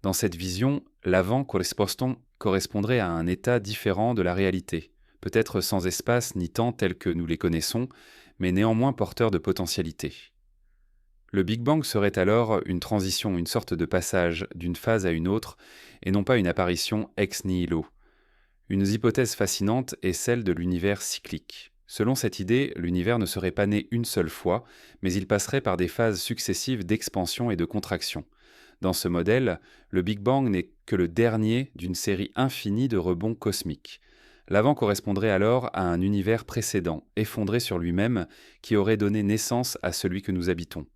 Dans cette vision, l'avant correspondrait à un état différent de la réalité, peut-être sans espace ni temps tels que nous les connaissons, mais néanmoins porteur de potentialité. Le Big Bang serait alors une transition, une sorte de passage d'une phase à une autre, et non pas une apparition ex nihilo. Une hypothèse fascinante est celle de l'univers cyclique. Selon cette idée, l'univers ne serait pas né une seule fois, mais il passerait par des phases successives d'expansion et de contraction. Dans ce modèle, le Big Bang n'est que le dernier d'une série infinie de rebonds cosmiques. L'avant correspondrait alors à un univers précédent, effondré sur lui-même, qui aurait donné naissance à celui que nous habitons.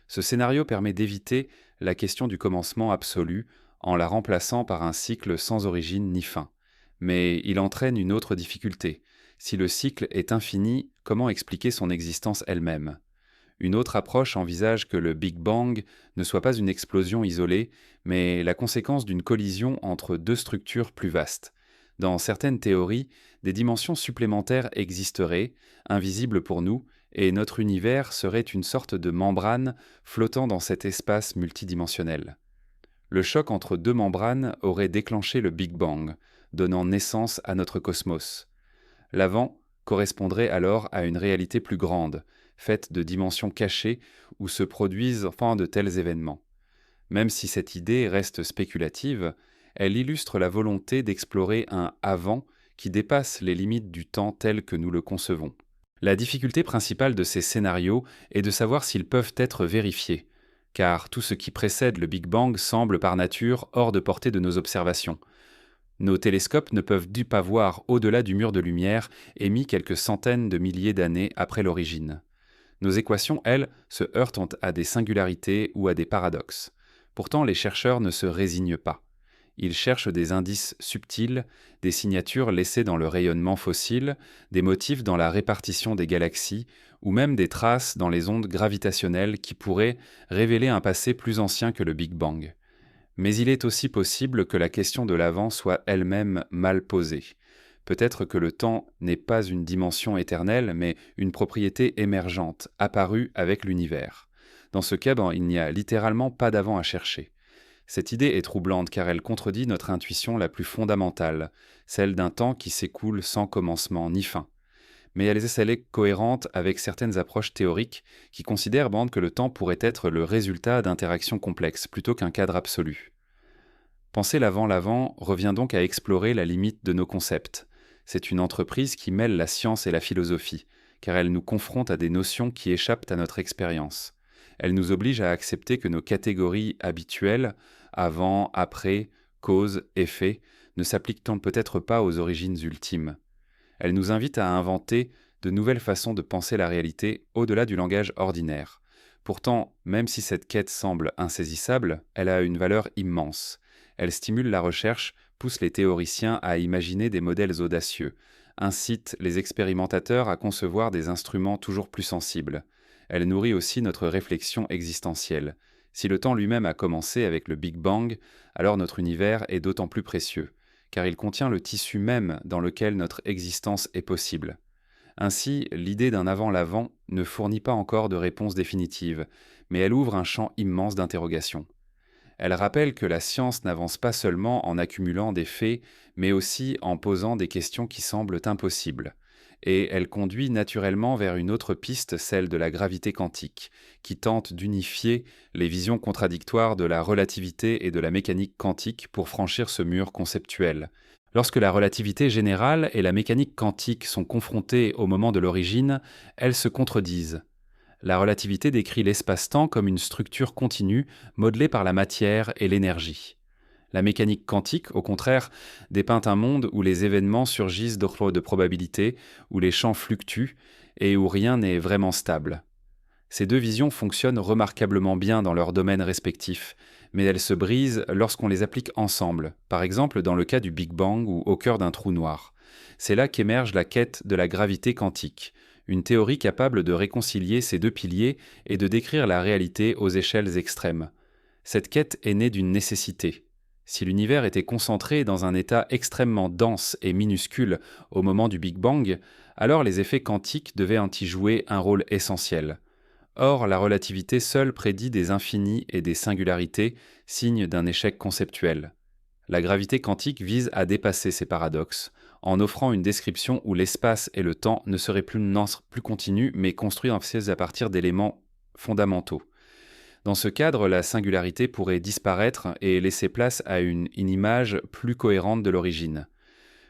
Ce scénario permet d'éviter la question du commencement absolu en la remplaçant par un cycle sans origine ni fin. Mais il entraîne une autre difficulté. Si le cycle est infini, comment expliquer son existence elle-même ? Une autre approche envisage que le Big Bang ne soit pas une explosion isolée, mais la conséquence d'une collision entre deux structures plus vastes. Dans certaines théories, des dimensions supplémentaires existeraient, invisibles pour nous, et notre univers serait une sorte de membrane flottant dans cet espace multidimensionnel. Le choc entre deux membranes aurait déclenché le Big Bang, donnant naissance à notre cosmos. L'avant correspondrait alors à une réalité plus grande, faite de dimensions cachées où se produisent enfin de tels événements. Même si cette idée reste spéculative, elle illustre la volonté d'explorer un avant qui dépasse les limites du temps tel que nous le concevons. La difficulté principale de ces scénarios est de savoir s'ils peuvent être vérifiés, car tout ce qui précède le Big Bang semble par nature hors de portée de nos observations. Nos télescopes ne peuvent pas voir au-delà du mur de lumière émis quelques centaines de milliers d'années après l'origine. Nos équations, elles, se heurtent à des singularités ou à des paradoxes. Pourtant, les chercheurs ne se résignent pas. Ils cherchent des indices subtils, des signatures laissées dans le rayonnement fossile, des motifs dans la répartition des galaxies, ou même des traces dans les ondes gravitationnelles qui pourraient révéler un passé plus ancien que le Big Bang. Mais il est aussi possible que la question de l'avant soit elle-même mal posée. Peut-être que le temps n'est pas une dimension éternelle, mais une propriété émergente, apparue avec l'univers. Dans ce cas, il n'y a littéralement pas d'avant à chercher. Cette idée est troublante car elle contredit notre intuition la plus fondamentale, celle d'un temps qui s'écoule sans commencement ni fin. Mais elle est cohérente avec certaines approches théoriques qui considèrent que le temps pourrait être le résultat d'interactions complexes plutôt qu'un cadre absolu. Penser l'avant revient donc à explorer la limite de nos concepts. C'est une entreprise qui mêle la science et la philosophie, car elle nous confronte à des notions qui échappent à notre expérience. Elle nous oblige à accepter que nos catégories habituelles, avant, après, cause, effet, ne s'appliquent peut-être pas aux origines ultimes. Elle nous invite à inventer de nouvelles façons de penser la réalité au-delà du langage ordinaire. Pourtant, même si cette quête semble insaisissable, elle a une valeur immense. Elle stimule la recherche, pousse les théoriciens à imaginer des modèles audacieux, incite les expérimentateurs à concevoir des instruments toujours plus sensibles. Elle nourrit aussi notre réflexion existentielle. Si le temps lui-même a commencé avec le Big Bang, alors notre univers est d'autant plus précieux, car il contient le tissu même dans lequel notre existence est possible. Ainsi, l'idée d'un avant-l'avant ne fournit pas encore de réponse définitive, mais elle ouvre un champ immense d'interrogations. Elle rappelle que la science n'avance pas seulement en accumulant des faits, mais aussi en posant des questions qui semblent impossibles. Et elle conduit naturellement vers une autre piste, celle de la gravité quantique, qui tente d'unifier les visions contradictoires de la relativité et de la mécanique quantique pour franchir ce mur conceptuel. Lorsque la relativité générale et la mécanique quantique sont confrontées au moment de l'origine, elles se contredisent. La relativité décrit l'espace-temps comme une structure continue modelée par la matière et l'énergie. La mécanique quantique, au contraire, dépeint un monde où les événements surgissent de probabilités, où les champs fluctuent et où rien n'est vraiment stable. Ces deux visions fonctionnent remarquablement bien dans leurs domaines respectifs, mais elles se brisent lorsqu'on les applique ensemble, par exemple dans le cas du Big Bang ou au cœur d'un trou noir. C'est là qu'émerge la quête de la gravité quantique, une théorie capable de réconcilier ces deux piliers et de décrire la réalité aux échelles extrêmes. Cette quête est née d'une nécessité. Si l'univers était concentré dans un état extrêmement dense et minuscule au moment du Big Bang, alors les effets quantiques devaient en y jouer un rôle essentiel. Or, la relativité seule prédit des infinis et des singularités, signe d'un échec conceptuel. La gravité quantique vise à dépasser ces paradoxes, en offrant une description où l'espace et le temps ne seraient plus continus, mais construits à partir d'éléments fondamentaux. Dans ce cadre, la singularité pourrait disparaître et laisser place à une image plus cohérente de l'origine.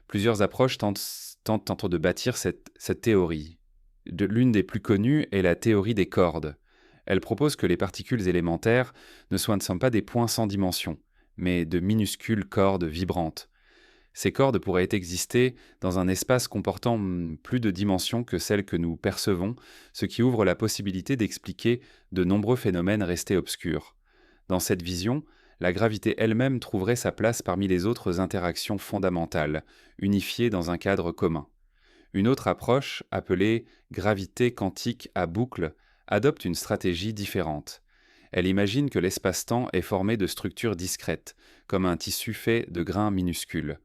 Plusieurs approches tentent de bâtir cette théorie. L'une des plus connues est la théorie des cordes. Elle propose que les particules élémentaires ne sont pas des points sans dimension, mais de minuscules cordes vibrantes. Ces cordes pourraient exister dans un espace comportant plus de dimensions que celles que nous percevons, ce qui ouvre la possibilité d'expliquer de nombreux phénomènes restés obscurs. Dans cette vision, la gravité elle-même trouverait sa place parmi les autres interactions fondamentales, unifiées dans un cadre commun. Une autre approche, appelée gravité quantique à boucle, adopte une stratégie différente. Elle imagine que l'espace-temps est formé de structures discrètes, comme un tissu fait de grains minuscules.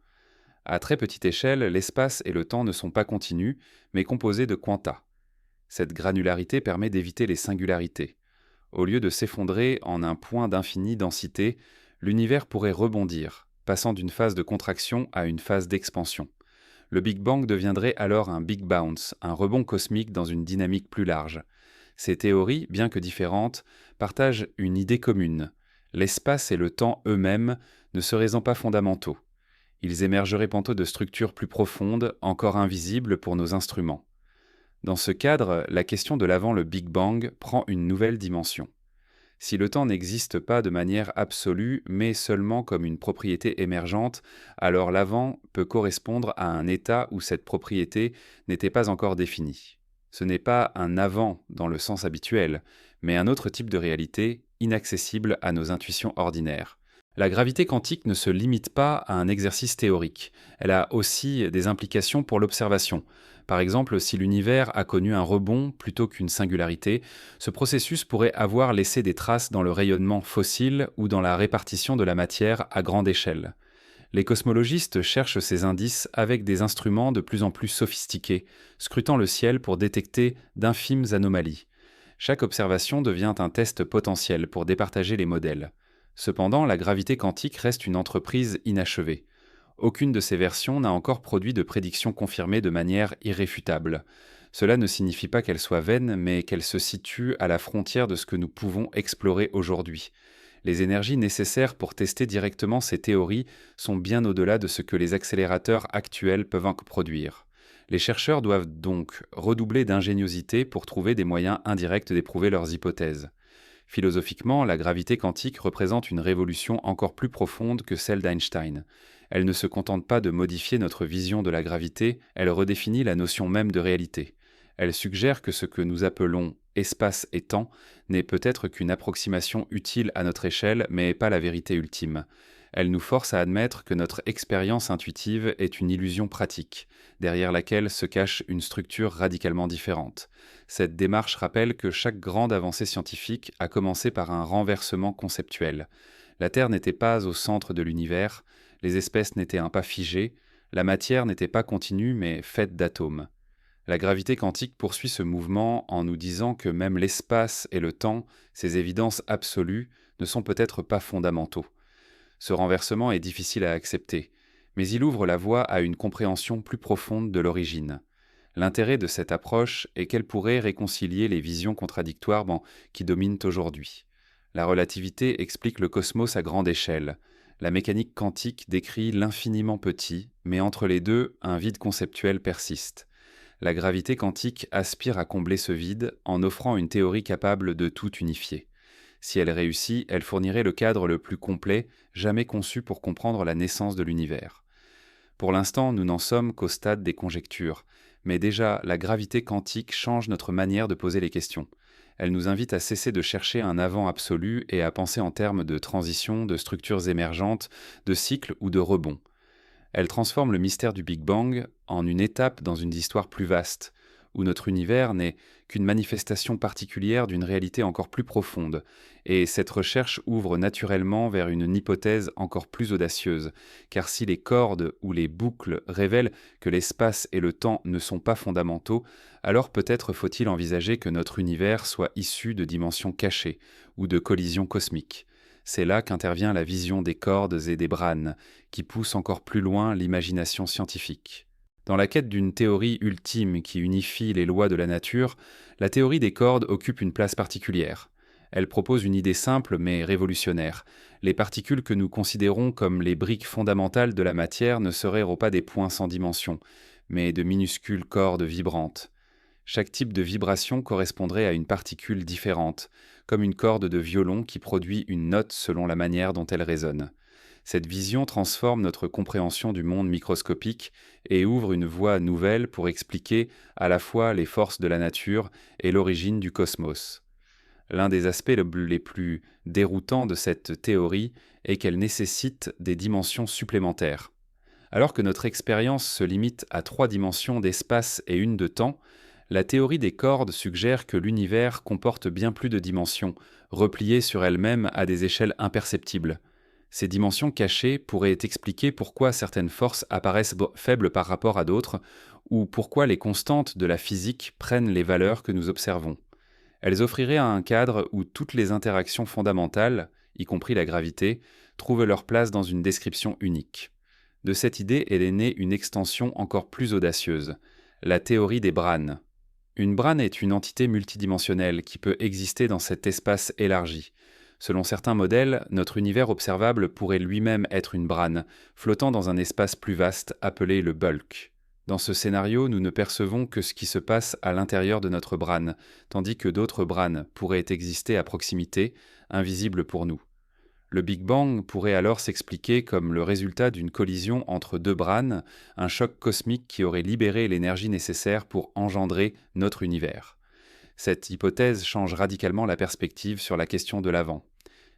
À très petite échelle, l'espace et le temps ne sont pas continus, mais composés de quanta. Cette granularité permet d'éviter les singularités. Au lieu de s'effondrer en un point d'infinie densité, l'univers pourrait rebondir, passant d'une phase de contraction à une phase d'expansion. Le Big Bang deviendrait alors un Big Bounce, un rebond cosmique dans une dynamique plus large. Ces théories, bien que différentes, partagent une idée commune. L'espace et le temps eux-mêmes ne seraient pas fondamentaux. Ils émergeraient tantôt de structures plus profondes, encore invisibles pour nos instruments. Dans ce cadre, la question de l'avant le Big Bang prend une nouvelle dimension. Si le temps n'existe pas de manière absolue, mais seulement comme une propriété émergente, alors l'avant peut correspondre à un état où cette propriété n'était pas encore définie. Ce n'est pas un avant dans le sens habituel, mais un autre type de réalité, inaccessible à nos intuitions ordinaires. La gravité quantique ne se limite pas à un exercice théorique, elle a aussi des implications pour l'observation. Par exemple, si l'univers a connu un rebond plutôt qu'une singularité, ce processus pourrait avoir laissé des traces dans le rayonnement fossile ou dans la répartition de la matière à grande échelle. Les cosmologistes cherchent ces indices avec des instruments de plus en plus sophistiqués, scrutant le ciel pour détecter d'infimes anomalies. Chaque observation devient un test potentiel pour départager les modèles. Cependant, la gravité quantique reste une entreprise inachevée. Aucune de ces versions n'a encore produit de prédictions confirmées de manière irréfutable. Cela ne signifie pas qu'elle soit vaine, mais qu'elle se situe à la frontière de ce que nous pouvons explorer aujourd'hui. Les énergies nécessaires pour tester directement ces théories sont bien au-delà de ce que les accélérateurs actuels peuvent en produire. Les chercheurs doivent donc redoubler d'ingéniosité pour trouver des moyens indirects d'éprouver leurs hypothèses. Philosophiquement, la gravité quantique représente une révolution encore plus profonde que celle d'Einstein. Elle ne se contente pas de modifier notre vision de la gravité, elle redéfinit la notion même de réalité. Elle suggère que ce que nous appelons espace et temps n'est peut-être qu'une approximation utile à notre échelle, mais pas la vérité ultime. Elle nous force à admettre que notre expérience intuitive est une illusion pratique, derrière laquelle se cache une structure radicalement différente. Cette démarche rappelle que chaque grande avancée scientifique a commencé par un renversement conceptuel. La Terre n'était pas au centre de l'univers, les espèces n'étaient pas figées, la matière n'était pas continue mais faite d'atomes. La gravité quantique poursuit ce mouvement en nous disant que même l'espace et le temps, ces évidences absolues, ne sont peut-être pas fondamentaux. Ce renversement est difficile à accepter, mais il ouvre la voie à une compréhension plus profonde de l'origine. L'intérêt de cette approche est qu'elle pourrait réconcilier les visions contradictoires qui dominent aujourd'hui. La relativité explique le cosmos à grande échelle. La mécanique quantique décrit l'infiniment petit, mais entre les deux, un vide conceptuel persiste. La gravité quantique aspire à combler ce vide en offrant une théorie capable de tout unifier. Si elle réussit, elle fournirait le cadre le plus complet jamais conçu pour comprendre la naissance de l'univers. Pour l'instant, nous n'en sommes qu'au stade des conjectures, mais déjà la gravité quantique change notre manière de poser les questions. Elle nous invite à cesser de chercher un avant absolu et à penser en termes de transition, de structures émergentes, de cycles ou de rebonds. Elle transforme le mystère du Big Bang en une étape dans une histoire plus vaste, où notre univers n'est qu'une manifestation particulière d'une réalité encore plus profonde, et cette recherche ouvre naturellement vers une hypothèse encore plus audacieuse, car si les cordes ou les boucles révèlent que l'espace et le temps ne sont pas fondamentaux, alors peut-être faut-il envisager que notre univers soit issu de dimensions cachées ou de collisions cosmiques. C'est là qu'intervient la vision des cordes et des brânes, qui pousse encore plus loin l'imagination scientifique. Dans la quête d'une théorie ultime qui unifie les lois de la nature, la théorie des cordes occupe une place particulière. Elle propose une idée simple mais révolutionnaire. Les particules que nous considérons comme les briques fondamentales de la matière ne seraient pas des points sans dimension, mais de minuscules cordes vibrantes. Chaque type de vibration correspondrait à une particule différente, comme une corde de violon qui produit une note selon la manière dont elle résonne. Cette vision transforme notre compréhension du monde microscopique et ouvre une voie nouvelle pour expliquer à la fois les forces de la nature et l'origine du cosmos. L'un des aspects les plus déroutants de cette théorie est qu'elle nécessite des dimensions supplémentaires. Alors que notre expérience se limite à 3 dimensions d'espace et une de temps, la théorie des cordes suggère que l'univers comporte bien plus de dimensions, repliées sur elles-mêmes à des échelles imperceptibles. Ces dimensions cachées pourraient expliquer pourquoi certaines forces apparaissent faibles par rapport à d'autres, ou pourquoi les constantes de la physique prennent les valeurs que nous observons. Elles offriraient un cadre où toutes les interactions fondamentales, y compris la gravité, trouvent leur place dans une description unique. De cette idée est née une extension encore plus audacieuse, la théorie des brânes. Une brane est une entité multidimensionnelle qui peut exister dans cet espace élargi. Selon certains modèles, notre univers observable pourrait lui-même être une brane, flottant dans un espace plus vaste appelé le bulk. Dans ce scénario, nous ne percevons que ce qui se passe à l'intérieur de notre brane, tandis que d'autres branes pourraient exister à proximité, invisibles pour nous. Le Big Bang pourrait alors s'expliquer comme le résultat d'une collision entre deux branes, un choc cosmique qui aurait libéré l'énergie nécessaire pour engendrer notre univers. Cette hypothèse change radicalement la perspective sur la question de l'avant.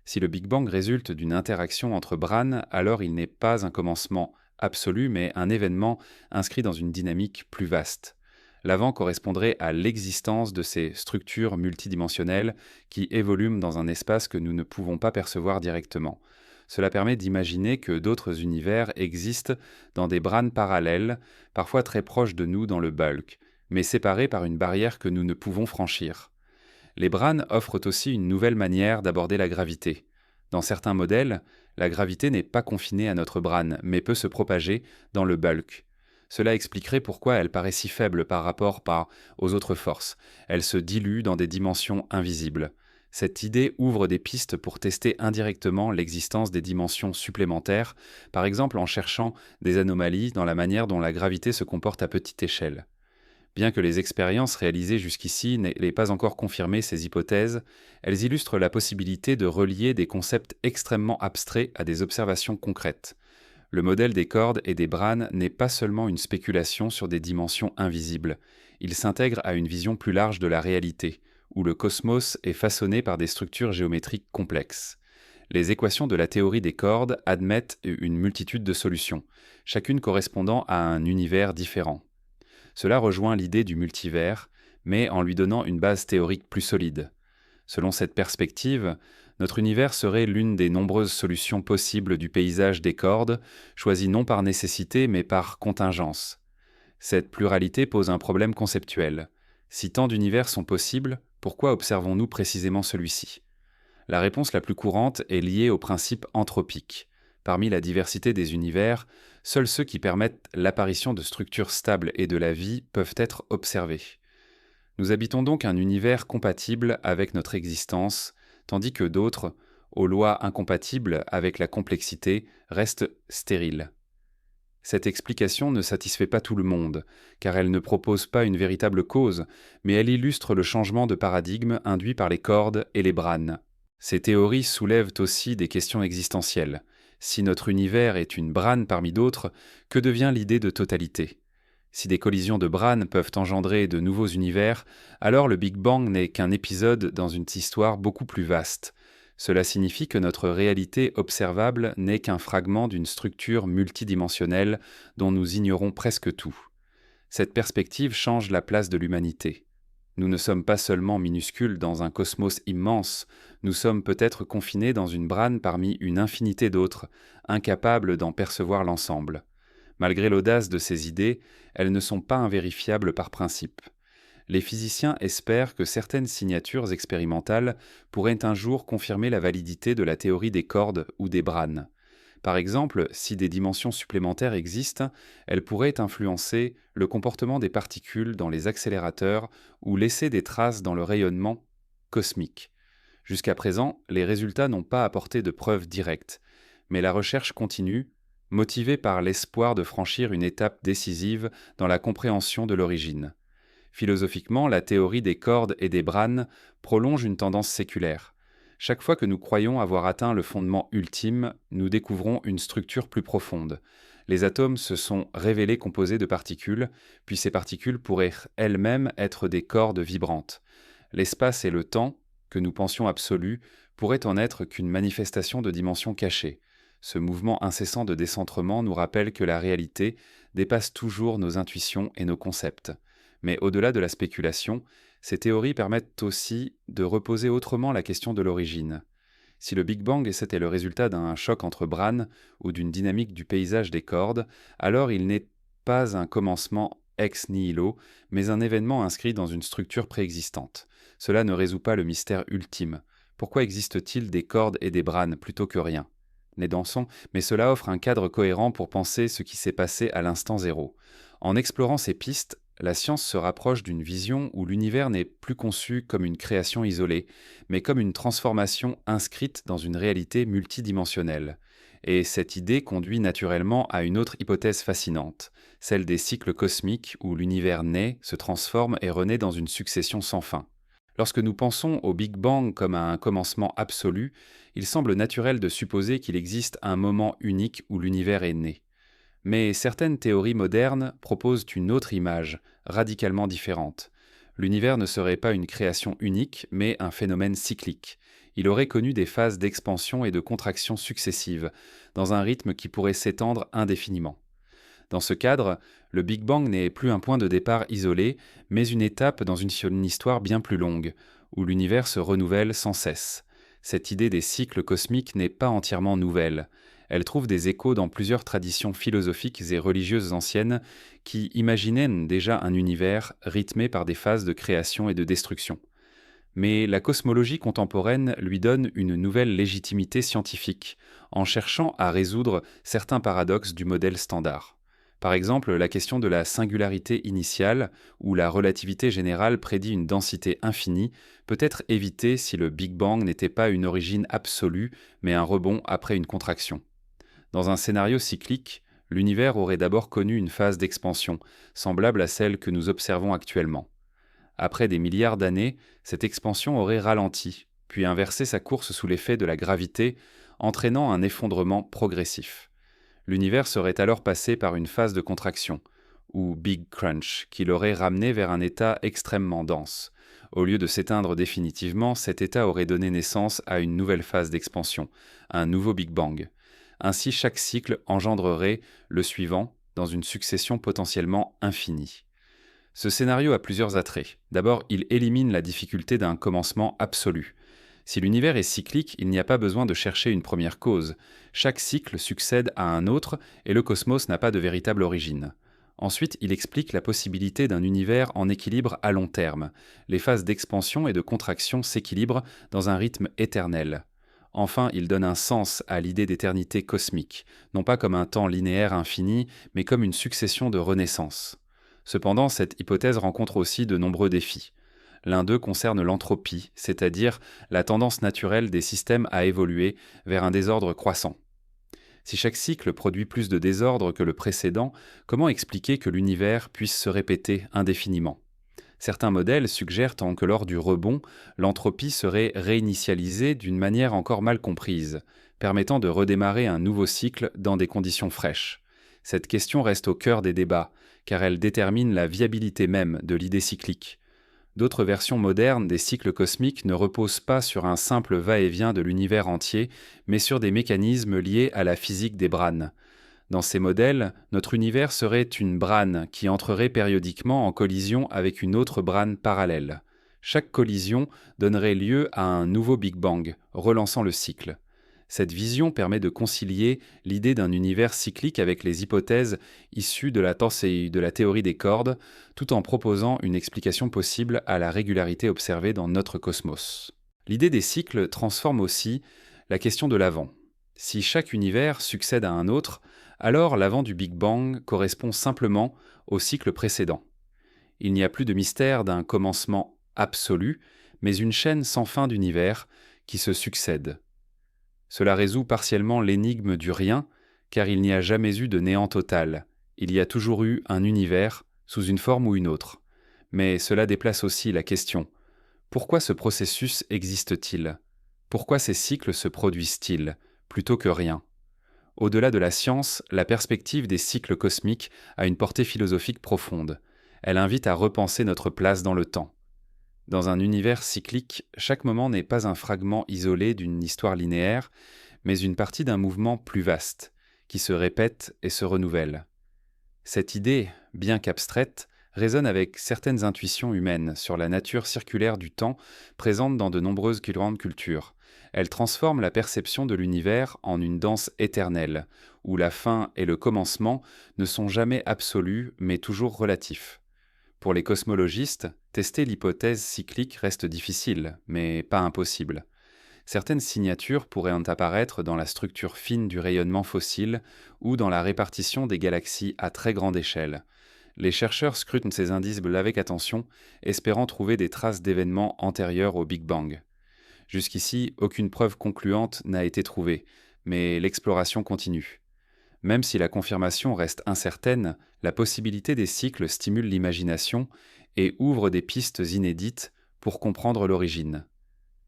Si le Big Bang résulte d'une interaction entre branes, alors il n'est pas un commencement absolu, mais un événement inscrit dans une dynamique plus vaste. L'avant correspondrait à l'existence de ces structures multidimensionnelles qui évoluent dans un espace que nous ne pouvons pas percevoir directement. Cela permet d'imaginer que d'autres univers existent dans des branes parallèles, parfois très proches de nous dans le bulk, mais séparés par une barrière que nous ne pouvons franchir. Les branes offrent aussi une nouvelle manière d'aborder la gravité. Dans certains modèles, la gravité n'est pas confinée à notre brane, mais peut se propager dans le bulk. Cela expliquerait pourquoi elle paraît si faible par rapport aux autres forces. Elle se dilue dans des dimensions invisibles. Cette idée ouvre des pistes pour tester indirectement l'existence des dimensions supplémentaires, par exemple en cherchant des anomalies dans la manière dont la gravité se comporte à petite échelle. Bien que les expériences réalisées jusqu'ici n'aient pas encore confirmé ces hypothèses, elles illustrent la possibilité de relier des concepts extrêmement abstraits à des observations concrètes. Le modèle des cordes et des branes n'est pas seulement une spéculation sur des dimensions invisibles, il s'intègre à une vision plus large de la réalité, où le cosmos est façonné par des structures géométriques complexes. Les équations de la théorie des cordes admettent une multitude de solutions, chacune correspondant à un univers différent. Cela rejoint l'idée du multivers, mais en lui donnant une base théorique plus solide. Selon cette perspective, notre univers serait l'une des nombreuses solutions possibles du paysage des cordes, choisies non par nécessité mais par contingence. Cette pluralité pose un problème conceptuel. Si tant d'univers sont possibles, pourquoi observons-nous précisément celui-ci ? La réponse la plus courante est liée au principe anthropique. Parmi la diversité des univers, seuls ceux qui permettent l'apparition de structures stables et de la vie peuvent être observés. Nous habitons donc un univers compatible avec notre existence, tandis que d'autres, aux lois incompatibles avec la complexité, restent stériles. Cette explication ne satisfait pas tout le monde, car elle ne propose pas une véritable cause, mais elle illustre le changement de paradigme induit par les cordes et les branes. Ces théories soulèvent aussi des questions existentielles. Si notre univers est une brane parmi d'autres, que devient l'idée de totalité? Si des collisions de branes peuvent engendrer de nouveaux univers, alors le Big Bang n'est qu'un épisode dans une histoire beaucoup plus vaste. Cela signifie que notre réalité observable n'est qu'un fragment d'une structure multidimensionnelle dont nous ignorons presque tout. Cette perspective change la place de l'humanité. Nous ne sommes pas seulement minuscules dans un cosmos immense, nous sommes peut-être confinés dans une brane parmi une infinité d'autres, incapables d'en percevoir l'ensemble. Malgré l'audace de ces idées, elles ne sont pas invérifiables par principe. Les physiciens espèrent que certaines signatures expérimentales pourraient un jour confirmer la validité de la théorie des cordes ou des branes. Par exemple, si des dimensions supplémentaires existent, elles pourraient influencer le comportement des particules dans les accélérateurs ou laisser des traces dans le rayonnement cosmique. Jusqu'à présent, les résultats n'ont pas apporté de preuves directes, mais la recherche continue, motivée par l'espoir de franchir une étape décisive dans la compréhension de l'origine. Philosophiquement, la théorie des cordes et des branes prolonge une tendance séculaire. Chaque fois que nous croyons avoir atteint le fondement ultime, nous découvrons une structure plus profonde. Les atomes se sont révélés composés de particules, puis ces particules pourraient elles-mêmes être des cordes vibrantes. L'espace et le temps, que nous pensions absolus, pourraient en être qu'une manifestation de dimensions cachées. Ce mouvement incessant de décentrement nous rappelle que la réalité dépasse toujours nos intuitions et nos concepts. Mais au-delà de la spéculation, ces théories permettent aussi de reposer autrement la question de l'origine. Si le Big Bang était le résultat d'un choc entre branes ou d'une dynamique du paysage des cordes, alors il n'est pas un commencement ex nihilo, mais un événement inscrit dans une structure préexistante. Cela ne résout pas le mystère ultime. Pourquoi existe-t-il des cordes et des branes plutôt que rien? Les dansons, mais cela offre un cadre cohérent pour penser ce qui s'est passé à l'instant zéro. En explorant ces pistes, la science se rapproche d'une vision où l'univers n'est plus conçu comme une création isolée, mais comme une transformation inscrite dans une réalité multidimensionnelle. Et cette idée conduit naturellement à une autre hypothèse fascinante, celle des cycles cosmiques où l'univers naît, se transforme et renaît dans une succession sans fin. Lorsque nous pensons au Big Bang comme à un commencement absolu, il semble naturel de supposer qu'il existe un moment unique où l'univers est né. Mais certaines théories modernes proposent une autre image, radicalement différente. L'univers ne serait pas une création unique, mais un phénomène cyclique. Il aurait connu des phases d'expansion et de contraction successives, dans un rythme qui pourrait s'étendre indéfiniment. Dans ce cadre, le Big Bang n'est plus un point de départ isolé, mais une étape dans une histoire bien plus longue, où l'univers se renouvelle sans cesse. Cette idée des cycles cosmiques n'est pas entièrement nouvelle. Elle trouve des échos dans plusieurs traditions philosophiques et religieuses anciennes qui imaginaient déjà un univers rythmé par des phases de création et de destruction. Mais la cosmologie contemporaine lui donne une nouvelle légitimité scientifique, en cherchant à résoudre certains paradoxes du modèle standard. Par exemple, la question de la singularité initiale, où la relativité générale prédit une densité infinie, peut être évitée si le Big Bang n'était pas une origine absolue, mais un rebond après une contraction. Dans un scénario cyclique, l'univers aurait d'abord connu une phase d'expansion, semblable à celle que nous observons actuellement. Après des milliards d'années, cette expansion aurait ralenti, puis inversé sa course sous l'effet de la gravité, entraînant un effondrement progressif. L'univers serait alors passé par une phase de contraction, ou Big Crunch, qui l'aurait ramené vers un état extrêmement dense. Au lieu de s'éteindre définitivement, cet état aurait donné naissance à une nouvelle phase d'expansion, un nouveau Big Bang. Ainsi, chaque cycle engendrerait le suivant dans une succession potentiellement infinie. Ce scénario a plusieurs attraits. D'abord, il élimine la difficulté d'un commencement absolu. Si l'univers est cyclique, il n'y a pas besoin de chercher une première cause. Chaque cycle succède à un autre et le cosmos n'a pas de véritable origine. Ensuite, il explique la possibilité d'un univers en équilibre à long terme. Les phases d'expansion et de contraction s'équilibrent dans un rythme éternel. Enfin, il donne un sens à l'idée d'éternité cosmique, non pas comme un temps linéaire infini, mais comme une succession de renaissances. Cependant, cette hypothèse rencontre aussi de nombreux défis. L'un d'eux concerne l'entropie, c'est-à-dire la tendance naturelle des systèmes à évoluer vers un désordre croissant. Si chaque cycle produit plus de désordre que le précédent, comment expliquer que l'univers puisse se répéter indéfiniment? Certains modèles suggèrent que lors du rebond, l'entropie serait réinitialisée d'une manière encore mal comprise, permettant de redémarrer un nouveau cycle dans des conditions fraîches. Cette question reste au cœur des débats, car elle détermine la viabilité même de l'idée cyclique. D'autres versions modernes des cycles cosmiques ne reposent pas sur un simple va-et-vient de l'univers entier, mais sur des mécanismes liés à la physique des brânes. Dans ces modèles, notre univers serait une brane qui entrerait périodiquement en collision avec une autre brane parallèle. Chaque collision donnerait lieu à un nouveau Big Bang, relançant le cycle. Cette vision permet de concilier l'idée d'un univers cyclique avec les hypothèses issues de la théorie des cordes, tout en proposant une explication possible à la régularité observée dans notre cosmos. L'idée des cycles transforme aussi la question de l'avant. Si chaque univers succède à un autre, alors l'avant du Big Bang correspond simplement au cycle précédent. Il n'y a plus de mystère d'un commencement absolu, mais une chaîne sans fin d'univers qui se succèdent. Cela résout partiellement l'énigme du rien, car il n'y a jamais eu de néant total. Il y a toujours eu un univers, sous une forme ou une autre. Mais cela déplace aussi la question: pourquoi ce processus existe-t-il? Pourquoi ces cycles se produisent-ils, plutôt que rien? Au-delà de la science, la perspective des cycles cosmiques a une portée philosophique profonde. Elle invite à repenser notre place dans le temps. Dans un univers cyclique, chaque moment n'est pas un fragment isolé d'une histoire linéaire, mais une partie d'un mouvement plus vaste, qui se répète et se renouvelle. Cette idée, bien qu'abstraite, résonne avec certaines intuitions humaines sur la nature circulaire du temps présente dans de nombreuses grandes cultures. Elle transforme la perception de l'univers en une danse éternelle, où la fin et le commencement ne sont jamais absolus mais toujours relatifs. Pour les cosmologistes, tester l'hypothèse cyclique reste difficile, mais pas impossible. Certaines signatures pourraient en apparaître dans la structure fine du rayonnement fossile ou dans la répartition des galaxies à très grande échelle. Les chercheurs scrutent ces indices avec attention, espérant trouver des traces d'événements antérieurs au Big Bang. Jusqu'ici, aucune preuve concluante n'a été trouvée, mais l'exploration continue. Même si la confirmation reste incertaine, la possibilité des cycles stimule l'imagination et ouvre des pistes inédites pour comprendre l'origine.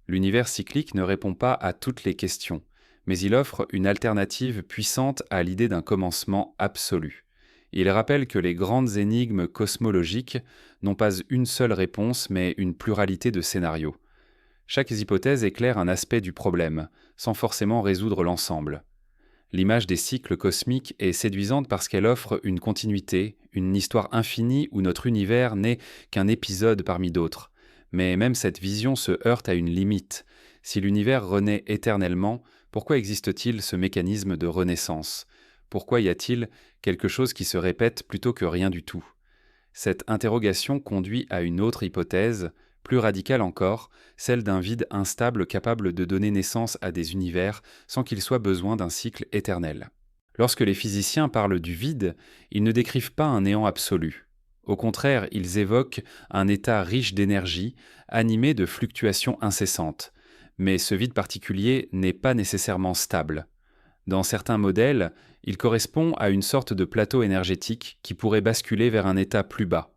L'univers cyclique ne répond pas à toutes les questions, mais il offre une alternative puissante à l'idée d'un commencement absolu. Il rappelle que les grandes énigmes cosmologiques n'ont pas une seule réponse, mais une pluralité de scénarios. Chaque hypothèse éclaire un aspect du problème, sans forcément résoudre l'ensemble. L'image des cycles cosmiques est séduisante parce qu'elle offre une continuité, une histoire infinie où notre univers n'est qu'un épisode parmi d'autres. Mais même cette vision se heurte à une limite. Si l'univers renaît éternellement, pourquoi existe-t-il ce mécanisme de renaissance? Pourquoi y a-t-il quelque chose qui se répète plutôt que rien du tout? Cette interrogation conduit à une autre hypothèse, plus radicale encore, celle d'un vide instable capable de donner naissance à des univers sans qu'il soit besoin d'un cycle éternel. Lorsque les physiciens parlent du vide, ils ne décrivent pas un néant absolu. Au contraire, ils évoquent un état riche d'énergie, animé de fluctuations incessantes. Mais ce vide particulier n'est pas nécessairement stable. Dans certains modèles, il correspond à une sorte de plateau énergétique qui pourrait basculer vers un état plus bas.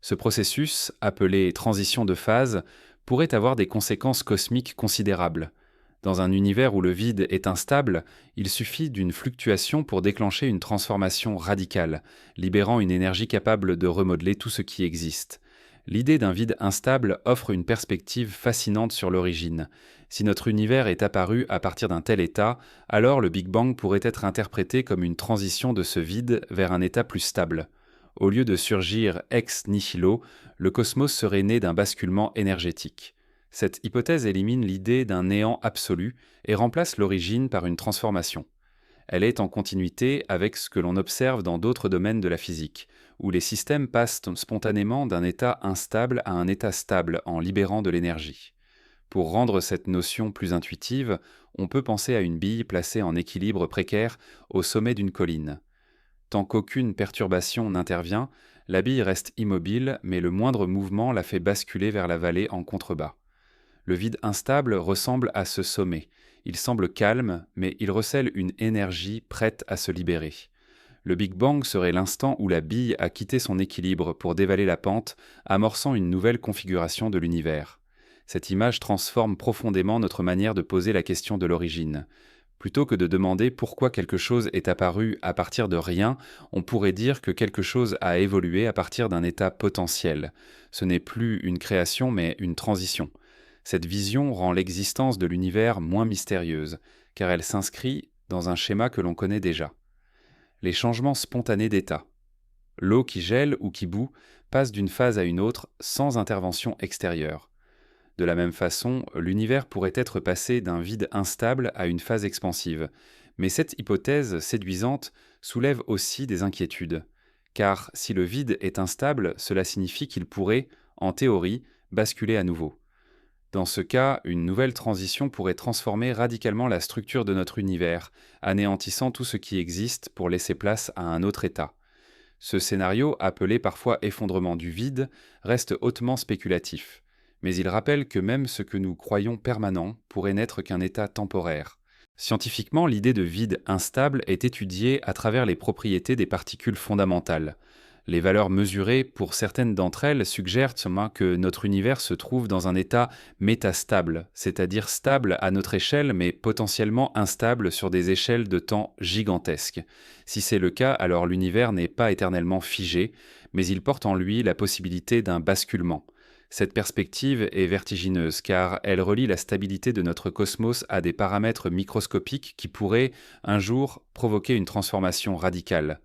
Ce processus, appelé transition de phase, pourrait avoir des conséquences cosmiques considérables. Dans un univers où le vide est instable, il suffit d'une fluctuation pour déclencher une transformation radicale, libérant une énergie capable de remodeler tout ce qui existe. L'idée d'un vide instable offre une perspective fascinante sur l'origine. Si notre univers est apparu à partir d'un tel état, alors le Big Bang pourrait être interprété comme une transition de ce vide vers un état plus stable. Au lieu de surgir ex nihilo, le cosmos serait né d'un basculement énergétique. Cette hypothèse élimine l'idée d'un néant absolu et remplace l'origine par une transformation. Elle est en continuité avec ce que l'on observe dans d'autres domaines de la physique, où les systèmes passent spontanément d'un état instable à un état stable en libérant de l'énergie. Pour rendre cette notion plus intuitive, on peut penser à une bille placée en équilibre précaire au sommet d'une colline. Tant qu'aucune perturbation n'intervient, la bille reste immobile, mais le moindre mouvement la fait basculer vers la vallée en contrebas. Le vide instable ressemble à ce sommet. Il semble calme, mais il recèle une énergie prête à se libérer. Le Big Bang serait l'instant où la bille a quitté son équilibre pour dévaler la pente, amorçant une nouvelle configuration de l'univers. Cette image transforme profondément notre manière de poser la question de l'origine. Plutôt que de demander pourquoi quelque chose est apparu à partir de rien, on pourrait dire que quelque chose a évolué à partir d'un état potentiel. Ce n'est plus une création mais une transition. Cette vision rend l'existence de l'univers moins mystérieuse, car elle s'inscrit dans un schéma que l'on connaît déjà. Les changements spontanés d'état. L'eau qui gèle ou qui bout passe d'une phase à une autre sans intervention extérieure. De la même façon, l'univers pourrait être passé d'un vide instable à une phase expansive. Mais cette hypothèse séduisante soulève aussi des inquiétudes. Car si le vide est instable, cela signifie qu'il pourrait, en théorie, basculer à nouveau. Dans ce cas, une nouvelle transition pourrait transformer radicalement la structure de notre univers, anéantissant tout ce qui existe pour laisser place à un autre état. Ce scénario, appelé parfois effondrement du vide, reste hautement spéculatif. Mais il rappelle que même ce que nous croyons permanent pourrait n'être qu'un état temporaire. Scientifiquement, l'idée de vide instable est étudiée à travers les propriétés des particules fondamentales. Les valeurs mesurées pour certaines d'entre elles suggèrent seulement que notre univers se trouve dans un état métastable, c'est-à-dire stable à notre échelle mais potentiellement instable sur des échelles de temps gigantesques. Si c'est le cas, alors l'univers n'est pas éternellement figé, mais il porte en lui la possibilité d'un basculement. Cette perspective est vertigineuse car elle relie la stabilité de notre cosmos à des paramètres microscopiques qui pourraient, un jour, provoquer une transformation radicale.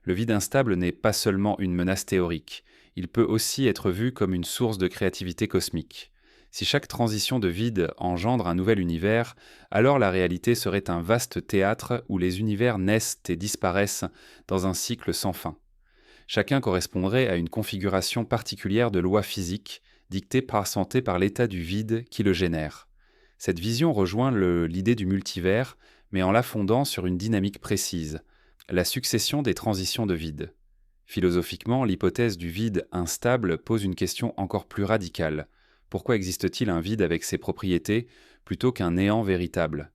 Le vide instable n'est pas seulement une menace théorique, il peut aussi être vu comme une source de créativité cosmique. Si chaque transition de vide engendre un nouvel univers, alors la réalité serait un vaste théâtre où les univers naissent et disparaissent dans un cycle sans fin. Chacun correspondrait à une configuration particulière de lois physiques, dictée par l'état du vide qui le génère. Cette vision rejoint l'idée du multivers, mais en la fondant sur une dynamique précise, la succession des transitions de vide. Philosophiquement, l'hypothèse du vide instable pose une question encore plus radicale. Pourquoi existe-t-il un vide avec ses propriétés plutôt qu'un néant véritable ?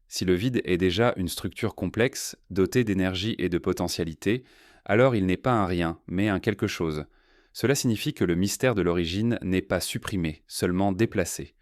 Si le vide est déjà une structure complexe, dotée d'énergie et de potentialité, alors il n'est pas un rien, mais un quelque chose. Cela signifie que le mystère de l'origine n'est pas supprimé, seulement déplacé.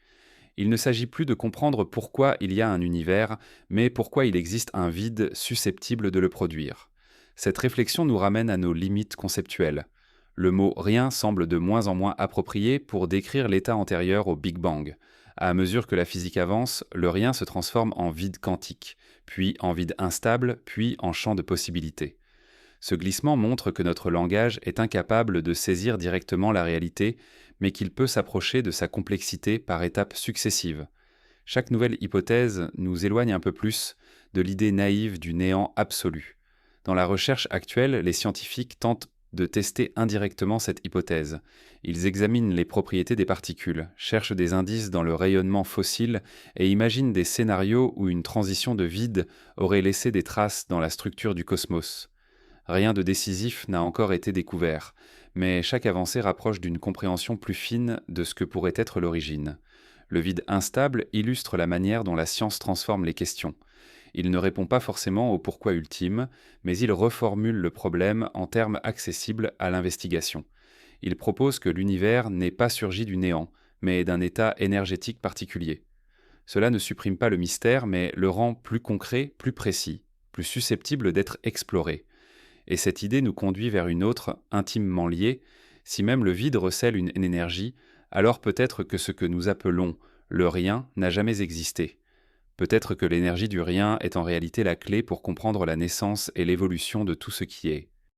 Il ne s'agit plus de comprendre pourquoi il y a un univers, mais pourquoi il existe un vide susceptible de le produire. Cette réflexion nous ramène à nos limites conceptuelles. Le mot « rien » semble de moins en moins approprié pour décrire l'état antérieur au Big Bang. À mesure que la physique avance, le rien se transforme en vide quantique, puis en vide instable, puis en champ de possibilités. Ce glissement montre que notre langage est incapable de saisir directement la réalité, mais qu'il peut s'approcher de sa complexité par étapes successives. Chaque nouvelle hypothèse nous éloigne un peu plus de l'idée naïve du néant absolu. Dans la recherche actuelle, les scientifiques tentent de tester indirectement cette hypothèse. Ils examinent les propriétés des particules, cherchent des indices dans le rayonnement fossile et imaginent des scénarios où une transition de vide aurait laissé des traces dans la structure du cosmos. Rien de décisif n'a encore été découvert, mais chaque avancée rapproche d'une compréhension plus fine de ce que pourrait être l'origine. Le vide instable illustre la manière dont la science transforme les questions. Il ne répond pas forcément au pourquoi ultime, mais il reformule le problème en termes accessibles à l'investigation. Il propose que l'univers n'ait pas surgi du néant, mais d'un état énergétique particulier. Cela ne supprime pas le mystère, mais le rend plus concret, plus précis, plus susceptible d'être exploré. Et cette idée nous conduit vers une autre, intimement liée. Si même le vide recèle une énergie, alors peut-être que ce que nous appelons le rien n'a jamais existé. Peut-être que l'énergie du rien est en réalité la clé pour comprendre la naissance et l'évolution de tout ce qui est.